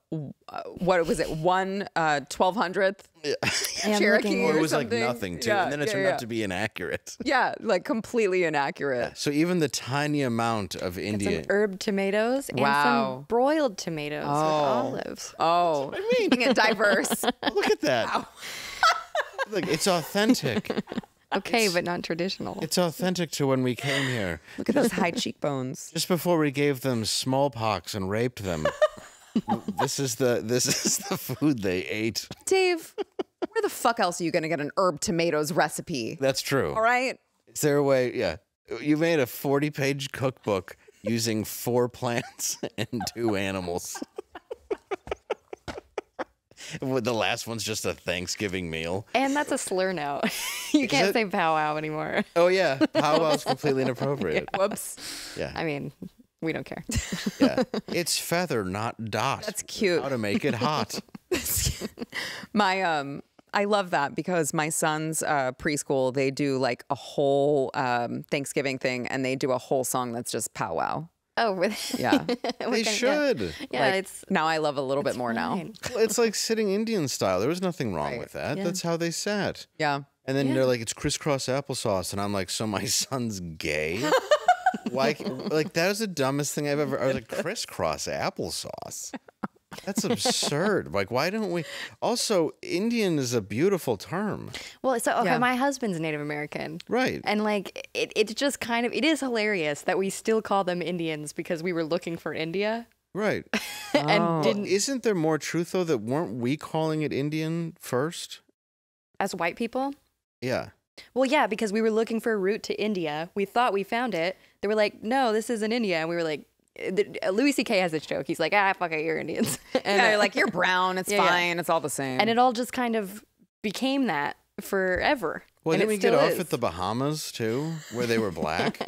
what was it? 1/1200th Cherokee or or it was something. like nothing too, and then it turned out to be inaccurate. Yeah, like completely inaccurate. Yeah, so even the tiny amount of Indian some herb tomatoes and some broiled tomatoes with olives. Oh, I mean, keeping it diverse. Look at that. Wow. Look, it's authentic. Okay, but not traditional. It's authentic to when we came here. Look at those high cheekbones. Just before we gave them smallpox and raped them. This is the food they ate. Dave, where the fuck else are you going to get an herb tomatoes recipe? That's true. All right. Is there a way? Yeah. You made a 40-page cookbook using 4 plants and 2 animals. The last one's just a Thanksgiving meal. And that's a slur now. You can't say powwow anymore. Oh, yeah. Powwow is completely inappropriate. Yeah. Whoops. Yeah. I mean, we don't care. Yeah. It's feather, not dot. That's cute. How to make it hot. I love that because my son's preschool, they do like a whole Thanksgiving thing, and they do a whole song that's just powwow. Oh, really? Yeah. They should. Yeah, like, now I love a little bit more fine. now. Well, it's like sitting Indian style. There was nothing wrong with that. Yeah. That's how they sat. Yeah. And then they're like, it's crisscross applesauce. And I'm like, so my son's gay? Why? Like, that was the dumbest thing I've ever. I was like, crisscross applesauce. That's absurd. Like, why don't we? Also, Indian is a beautiful term. Well, so okay, Yeah. my husband's Native American. Right. And like it's just kind of, it is hilarious that we still call them Indians because we were looking for India Right. and didn't, Isn't there more truth, though, that weren't we calling it Indian first? as white people. Yeah. Well, yeah, because we were looking for a route to India. We thought we found it. They were like, no, this isn't India. And we were like, Louis C.K. has this joke. He's like, fuck it, you're Indians. And Yeah, you're like, you're brown. It's Yeah, yeah. fine. It's all the same. and it all just kind of became that forever. Well, and didn't it we get still off is. at the Bahamas, too, where they were black?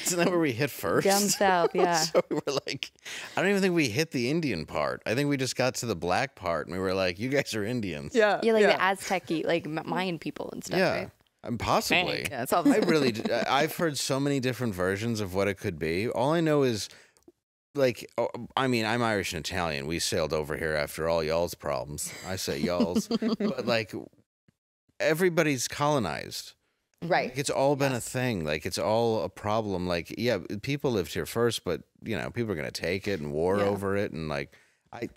Isn't that where we hit first? Down south, yeah. So we were like, I don't even think we hit the Indian part. I think we just got to the black part, and we were like, you guys are Indians. yeah. Yeah, like the Aztec-y, like Mayan people and stuff, Yeah. right? Possibly. Yeah, it's all the I same. really, I've heard so many different versions of what it could be. All I know is, like, I mean, I'm Irish and Italian. We sailed over here after all y'all's problems. I say y'all's, but like, everybody's colonized. Right. Like, it's all been a thing. Like, it's all a problem. Like, yeah, people lived here first, but you know, people are gonna take it and war over it, and like, And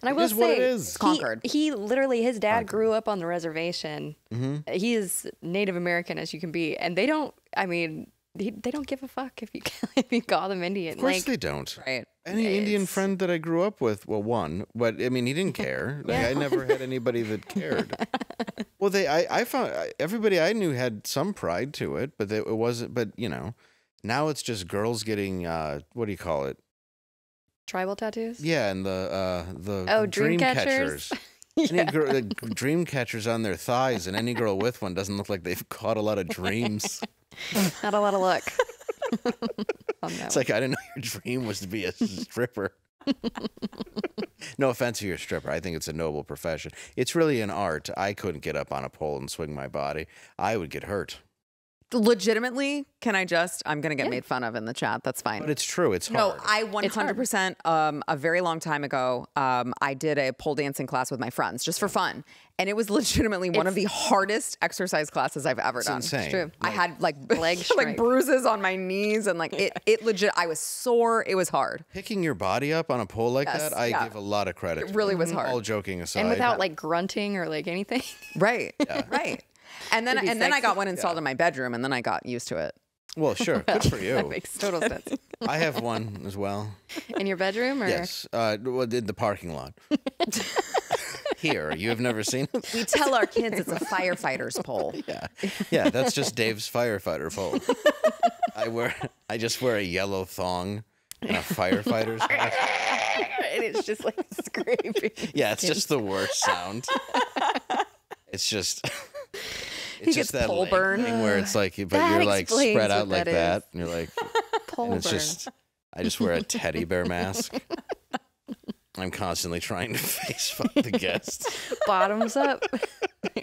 I It will is what say, it is. Conquered. He literally, his dad grew up on the reservation. Mm-hmm. He is Native American as you can be, and they don't. I mean, they don't give a fuck if you if you call them Indian. of course Like, they don't. Right. Any Indian It's- friend that I grew up with, well, one, but I mean, he didn't care. Like, I never had anybody that cared. Well, I found everybody I knew had some pride to it, but it wasn't. But you know, now it's just girls getting what do you call it? tribal tattoos. Yeah, and the Oh, dream dream catchers? Any girl, dream catchers on their thighs, and any girl with one doesn't look like they've caught a lot of dreams. Not a lot of luck. On that It's like, I didn't know your dream was to be a stripper. No offense to your stripper. I think it's a noble profession. It's really an art. I couldn't get up on a pole and swing my body. I would get hurt. Legitimately, can I just? I'm gonna get made fun of in the chat. That's fine. But it's true. It's No, hard. I 100%. A very long time ago, I did a pole dancing class with my friends just for fun, and it was legitimately one of the hardest exercise classes I've ever It's done. insane. true. I had like Leg like strength. bruises on my knees and like it legit. I was sore. It was hard. Picking your body up on a pole like Yes, that, I yeah. give a lot of credit. It to. really was hard. All joking aside. and without like grunting or like anything. Right. Right. And then To be I sexy. got one installed in my bedroom, and then I got used to it. Well, sure. Good for That you. makes total sense. I have one as well. In your bedroom, or Yes. Well, in the parking lot. Here. You have never seen it? We tell our kids it's a firefighter's pole. Yeah. Yeah, that's just Dave's firefighter pole. I just wear a yellow thong and a firefighter's hat. and it's just like scraping. Yeah, it's just the worst sound. It's just gets just that pole leg burn. thing where it's like, but That you're like explains spread out what like that that, is. and you're like, Pole and it's burn. just, I just wear a teddy bear mask. I'm constantly trying to face fuck the guests. Bottoms up.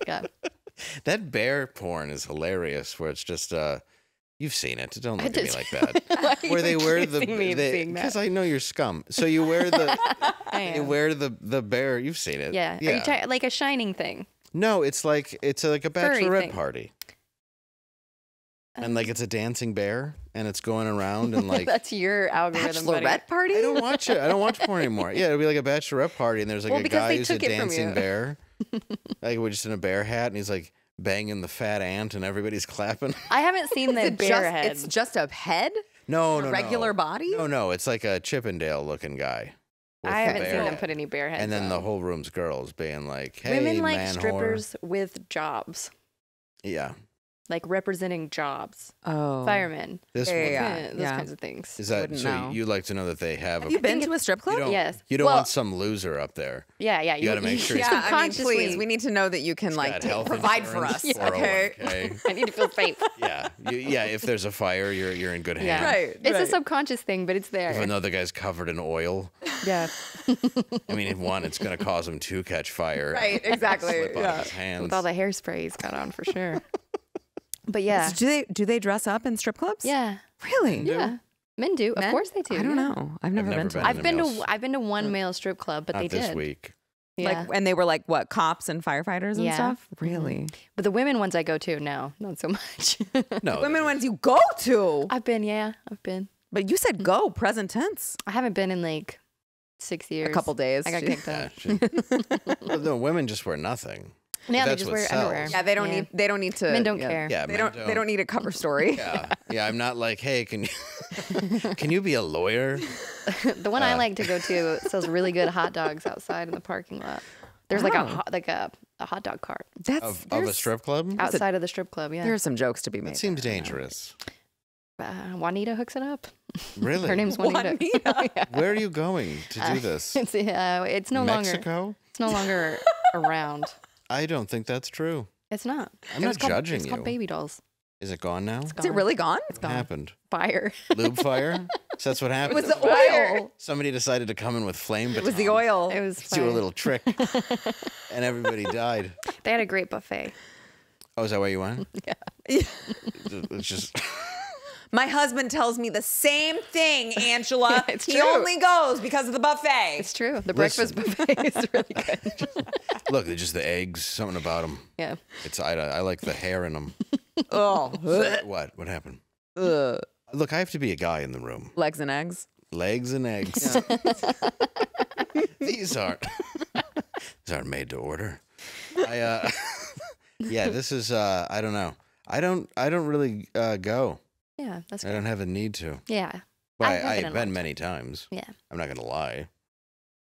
Yeah. That bear porn is hilarious, where it's just, you've seen it. Don't look at me just- like that. Where they wear the, accusing me of seeing that? because I know you're scum. So you wear the, I you am. wear the bear. You've seen it. Yeah. Are you like a shining thing? No, it's like a Furry bachelorette thing. party. And like it's a dancing bear, and it's going around and like That's your algorithm. buddy. Bachelorette party? I don't watch it. I don't watch porn anymore. Yeah, it'd be like a bachelorette party, and there's like Well, a because guy they who's a took it from dancing you. bear, like we're just in a bear hat, and he's like banging the fat ant, and everybody's clapping. I haven't seen the bear head. It's just a head? No, A no, regular no. body? No, it's like a Chippendale looking guy. with I the haven't seen bear them hat. put any bear heads And then on. the whole room's girls being like, "Hey, Women like man, whore." strippers with jobs, Yeah, like representing jobs, Oh. firemen, this Yeah, one. yeah. those kinds of things. Is that Wouldn't so? know. You like to know that they have? Have you been to a strip club? You don't, Yes. You don't Well- want some loser up there. Yeah, yeah. You gotta make sure he's Yeah, I mean, subconsciously- please, we need to know that you can like Got health provide for insurance, us. Okay. 401k. I need to feel safe. Yeah, yeah. If there's a fire, you're in good hands. Yeah, Right, It's a right. subconscious thing, but it's there. If another guy's covered in oil, Yeah. I mean, one, it's going to cause him to catch fire. Right, exactly. Slip out Yeah. of his hands. With all the hairspray he's got on for sure. But yeah. So do they dress up in strip clubs? Yeah. Really? Yeah. Men do. Of Men? course they do. I don't yeah. know. I've never been to been. one. I've been to males. I've been to one male strip club, but Not they this did. week. Yeah. Like, and they were like what, cops and firefighters and Yeah. stuff? Really? But the women ones I go to, no, not so much. No, Women ones you go to. I've been, yeah, I've been. But you said go, present tense. I haven't been in like 6 years. A couple days. I got kicked Yeah, out. well, no, women just wear nothing. Yeah, they That's just what wear sells. underwear. Yeah, they don't need. They don't need to. Men don't care. Yeah, They men don't. They don't need a cover story. Yeah, I'm not like, hey, can you can you be a lawyer? The one I like to go to sells really good hot dogs outside in the parking lot. There's like a hot dog cart That's Of a there's- strip club? outside of the strip club. Yeah, There are some jokes to be made. It seems dangerous. Juanita hooks it up. Really? Her name's Juanita. Yeah. Where are you going to do this? It's no longer. Mexico? It's no longer around. I don't think that's true. It's not. I'm It not was called- judging It's called you. Baby Dolls. Is it gone now? Is it really gone? What happened? Fire. Lube fire? So that's what happened. It was the oil. Somebody decided to come in with flame It was the batons, oil. It was do a fire. little trick, and everybody died. They had a great buffet. Oh, is that why you went? Yeah. It's just My husband tells me the same thing, Angela. It's he true. only goes because of the buffet. It's true. The breakfast buffet is really good. look. They're just the eggs. Something about them. Yeah. It's I like the hair in them. Oh, What? What happened? ugh. Look, I have to be a guy in the room. Legs and eggs. Legs and eggs. These aren't made to order. Yeah, this is I don't know. I don't really go. Yeah, that's I good. don't have a need to. Yeah. Well, I haven't in a I've long been many times. Yeah. I'm not gonna lie.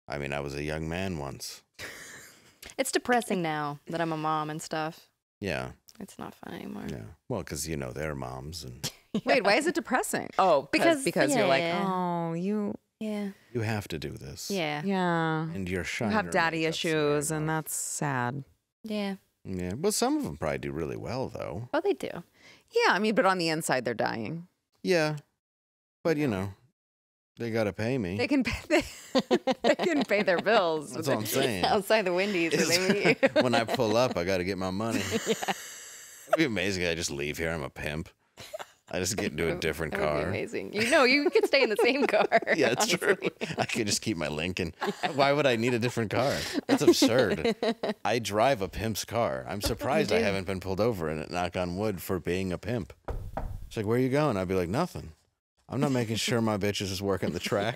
I mean, I was a young man once. It's depressing now that I'm a mom and stuff. Yeah, It's not fun anymore. yeah. Well, because they're moms, and Wait, why is it depressing? Oh, because you're like, yeah. oh, you, Yeah. you have to do this. Yeah. yeah, And your you shine. have daddy remains up to issues, and enough. that's sad. Yeah. Yeah. Well, some of them probably do really well, though. Oh, they do. Yeah, I mean, but on the inside, they're dying. Yeah, but they gotta pay me. They can pay. They can pay their bills. That's all I'm saying. Outside the Wendy's where they meet you. When I pull up, I gotta get my money. It'd be amazing. I just leave here. I'm a pimp. I just get into a different That would be car. amazing. You could stay in the same car. Yeah, it's true. honestly. I could just keep my Lincoln. Why would I need a different car? That's absurd. I drive a pimp's car. I'm surprised I haven't been pulled over in it, knock on wood, for being a pimp. It's like, where are you going? I'd be like, nothing. I'm not making sure my bitches is working the track.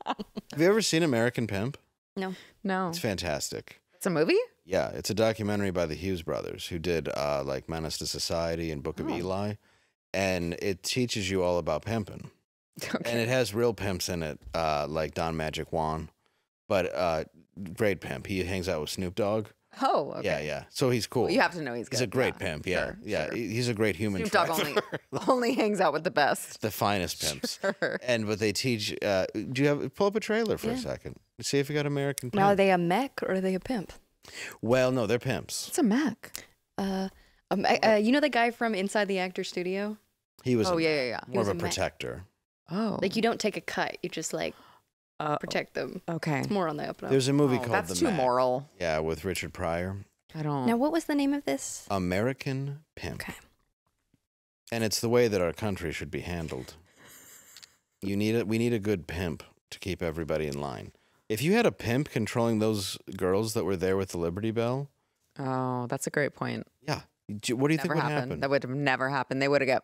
Have you ever seen American Pimp? No. No, It's fantastic. it's a movie. Yeah, it's a documentary by the Hughes brothers who did like Menace to Society and Book of Eli. And it teaches you all about pimping. And it has real pimps in it, like Don Magic Juan. But great pimp. He hangs out with Snoop Dogg. Oh, okay. Yeah, yeah. So he's cool. Well, you have to know he's good. He's a great yeah. pimp. Yeah, Sure, yeah. sure. He's a great human. Snoop Dogg only, trafficker. only hangs out with the best. The finest pimps. Sure. And but they teach. Do you have pull up a trailer for a second? See if you got American Pimp. Now, are they a mech or are they a pimp? Well, no, they're pimps. It's a mech. You know the guy from Inside the Actor Studio? He was. Oh, a- yeah. More of was a a mech. protector. Oh, Like you don't take a cut, you just like protect them. okay. It's more on the up and up. There's a movie Oh, called that's The too Mac. moral. Yeah, with Richard Pryor. I don't. Now, what was the name of this? American Pimp. Okay. And it's the way that our country should be handled. We need a good pimp to keep everybody in line. If you had a pimp controlling those girls that were there with the Liberty Bell, Oh, that's a great point. yeah. What do you think Never would happened. happen? That would have never happened. They would have got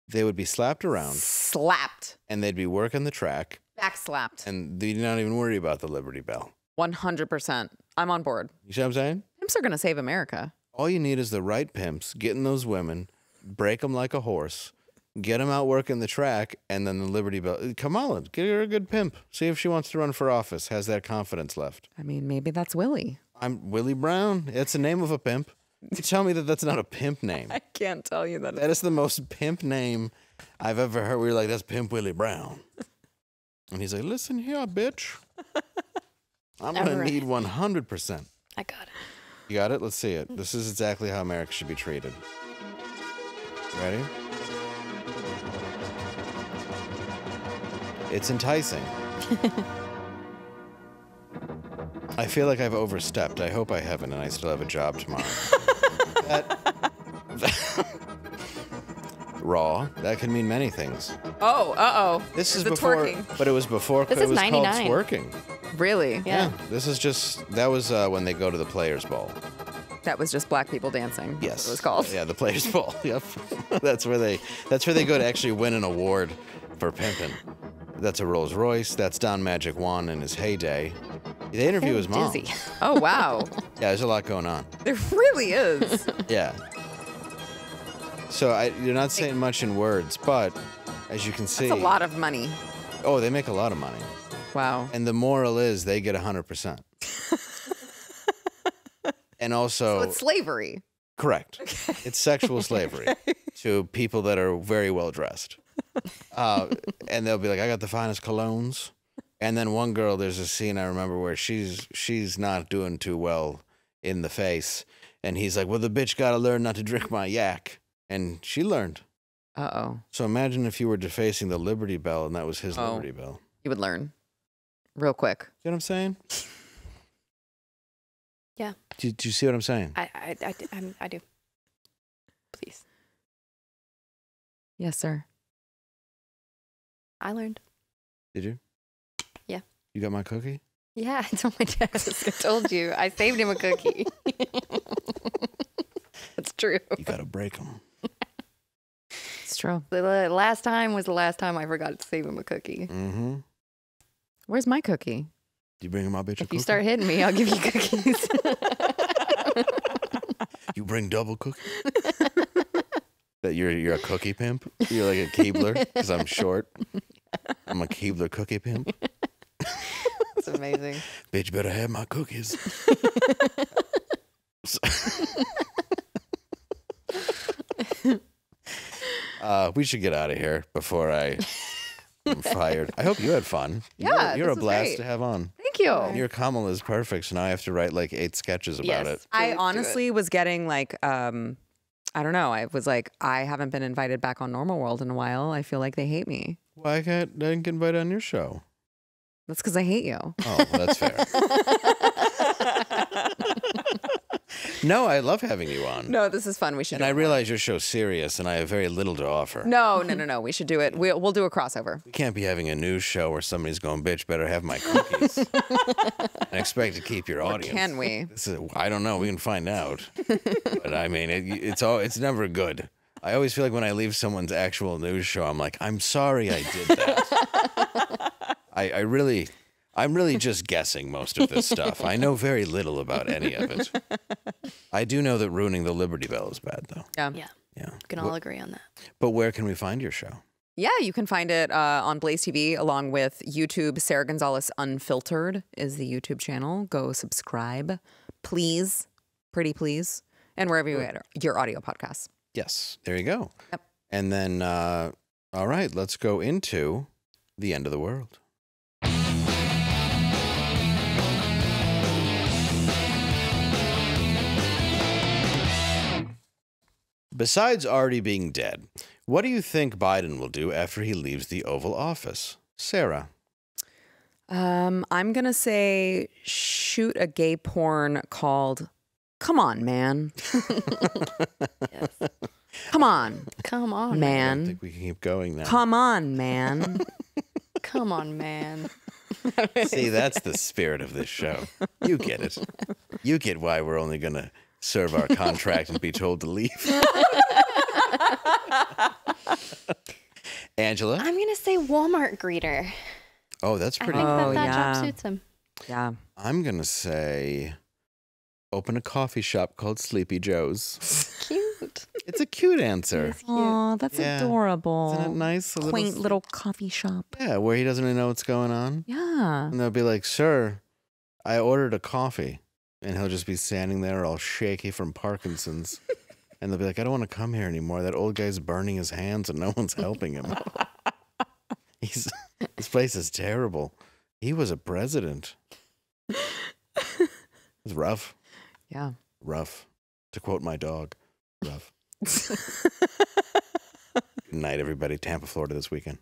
They would be slapped around slapped, and they'd be working the track back slapped. and they'd not even worry about the Liberty Bell. 100%. I'm on board. You see what I'm saying? Pimps are going to save America. All you need is the right pimps, getting those women, break them like a horse, get them out working the track, and then the Liberty Bell. Kamala, get her a good pimp. See if she wants to run for office, has that confidence left. I mean, maybe that's Willie. I'm Willie Brown. It's the name of a pimp. You tell me that that's not a pimp name. I can't tell you that. That is the most pimp name I've ever heard. We were like, that's Pimp Willie Brown. And he's like, listen here, bitch. I'm going to Alright. need 100%. I got it. You got it? Let's see it. This is exactly how America should be treated. Ready? It's enticing. I feel like I've overstepped. I hope I haven't, and I still have a job tomorrow. Raw. That could mean many things. Oh. This is the before, twerking. but it was before This it is was 99. called twerking. Really? Yeah. This is just that was when they go to the Players Ball. That was just black people dancing. That's Yes, what it was called. Yeah, the Players Ball. Yep, that's where they go to actually win an award for pimping. That's a Rolls Royce. That's Don Magic Juan in his heyday. They interview his mom. Dizzy. Oh, wow. Yeah, there's a lot going on. There really is. Yeah. So you're not saying much in words, but as you can see, It's a lot of money. Oh, they make a lot of money. Wow. And the moral is they get 100%. And also, So it's slavery. correct. It's sexual slavery to people that are very well dressed. And they'll be like, I got the finest colognes. And then one girl, there's a scene I remember where she's not doing too well in the face. And he's like, well, the bitch got to learn not to drink my yak. And she learned. Uh-oh. So imagine if you were defacing the Liberty Bell and that was his Oh. Liberty Bell. You would learn real quick. See what I'm saying? Yeah. Do you see what I'm saying? I do. Please. Yes, sir. I learned. Did you? Yeah. You got my cookie? Yeah, it's on my desk. I told you. I saved him a cookie. That's true. You got to break them. It's true. The last time was the last time I forgot to save him a cookie. Mm-hmm. Where's my cookie? You bring my bitch a If cookie? you start hitting me, I'll give you cookies. You bring double cookie? That you're a cookie pimp? You're like a Keebler because I'm short. I'm a Keebler cookie pimp. It's amazing. Bitch better have my cookies. We should get out of here before I'm fired. I hope you had fun. Yeah, You're this a was blast great. to have on. Thank you. Your Kamala is perfect, so now I have to write like 8 sketches about it. I Do it. honestly was getting like, I don't know. I was like, I haven't been invited back on Normal World in a while. I feel like they hate me. Why didn't get invited on your show? That's because I hate you. Oh, well, that's fair. No, I love having you on. No, this is fun. We should. And do I it more. realize your show's serious, and I have very little to offer. No. We should do it. We'll do a crossover. We can't be having a news show where somebody's going, bitch, better have my cookies. And expect to keep your audience. Can we? I don't know. We can find out. But I mean, it's never good. I always feel like when I leave someone's actual news show, I'm like, I'm sorry I did that. I'm really just guessing most of this stuff. I know very little about any of it. I do know that ruining the Liberty Bell is bad, though. Yeah. Yeah, Yeah. we can all agree on that. But where can we find your show? Yeah, you can find it on Blaze TV along with YouTube. Sarah Gonzalez Unfiltered is the YouTube channel. Go subscribe, please. Pretty please. And wherever you get your audio podcasts. Yes, there you go. Yep. And then, all right, let's go into the end of the world. Besides already being dead, what do you think Biden will do after he leaves the Oval Office? Sarah. I'm going to say shoot a gay porn called Come On, Man. Yes. Come on, Come on, I man. think we can keep going now. Come on, man. Come on, man. See, that's the spirit of this show. You get it. You get why we're only going to serve our contract and be told to leave. Angela? I'm going to say Walmart greeter. Oh, that's I pretty think good. that yeah. job suits him. Yeah. I'm going to say open a coffee shop called Sleepy Joe's. Cute. It's a cute answer. It's cute. Oh, that's Yeah. adorable. Isn't it nice? A Quaint little coffee shop. Yeah, where he doesn't even know what's going on. Yeah. And they'll be like, sir, I ordered a coffee. And he'll just be standing there all shaky from Parkinson's. And they'll be like, I don't want to come here anymore. That old guy's burning his hands and no one's helping him. This place is terrible. He was a president. It's rough. Yeah. Rough. To quote my dog, rough. Good night, everybody. Tampa, Florida this weekend.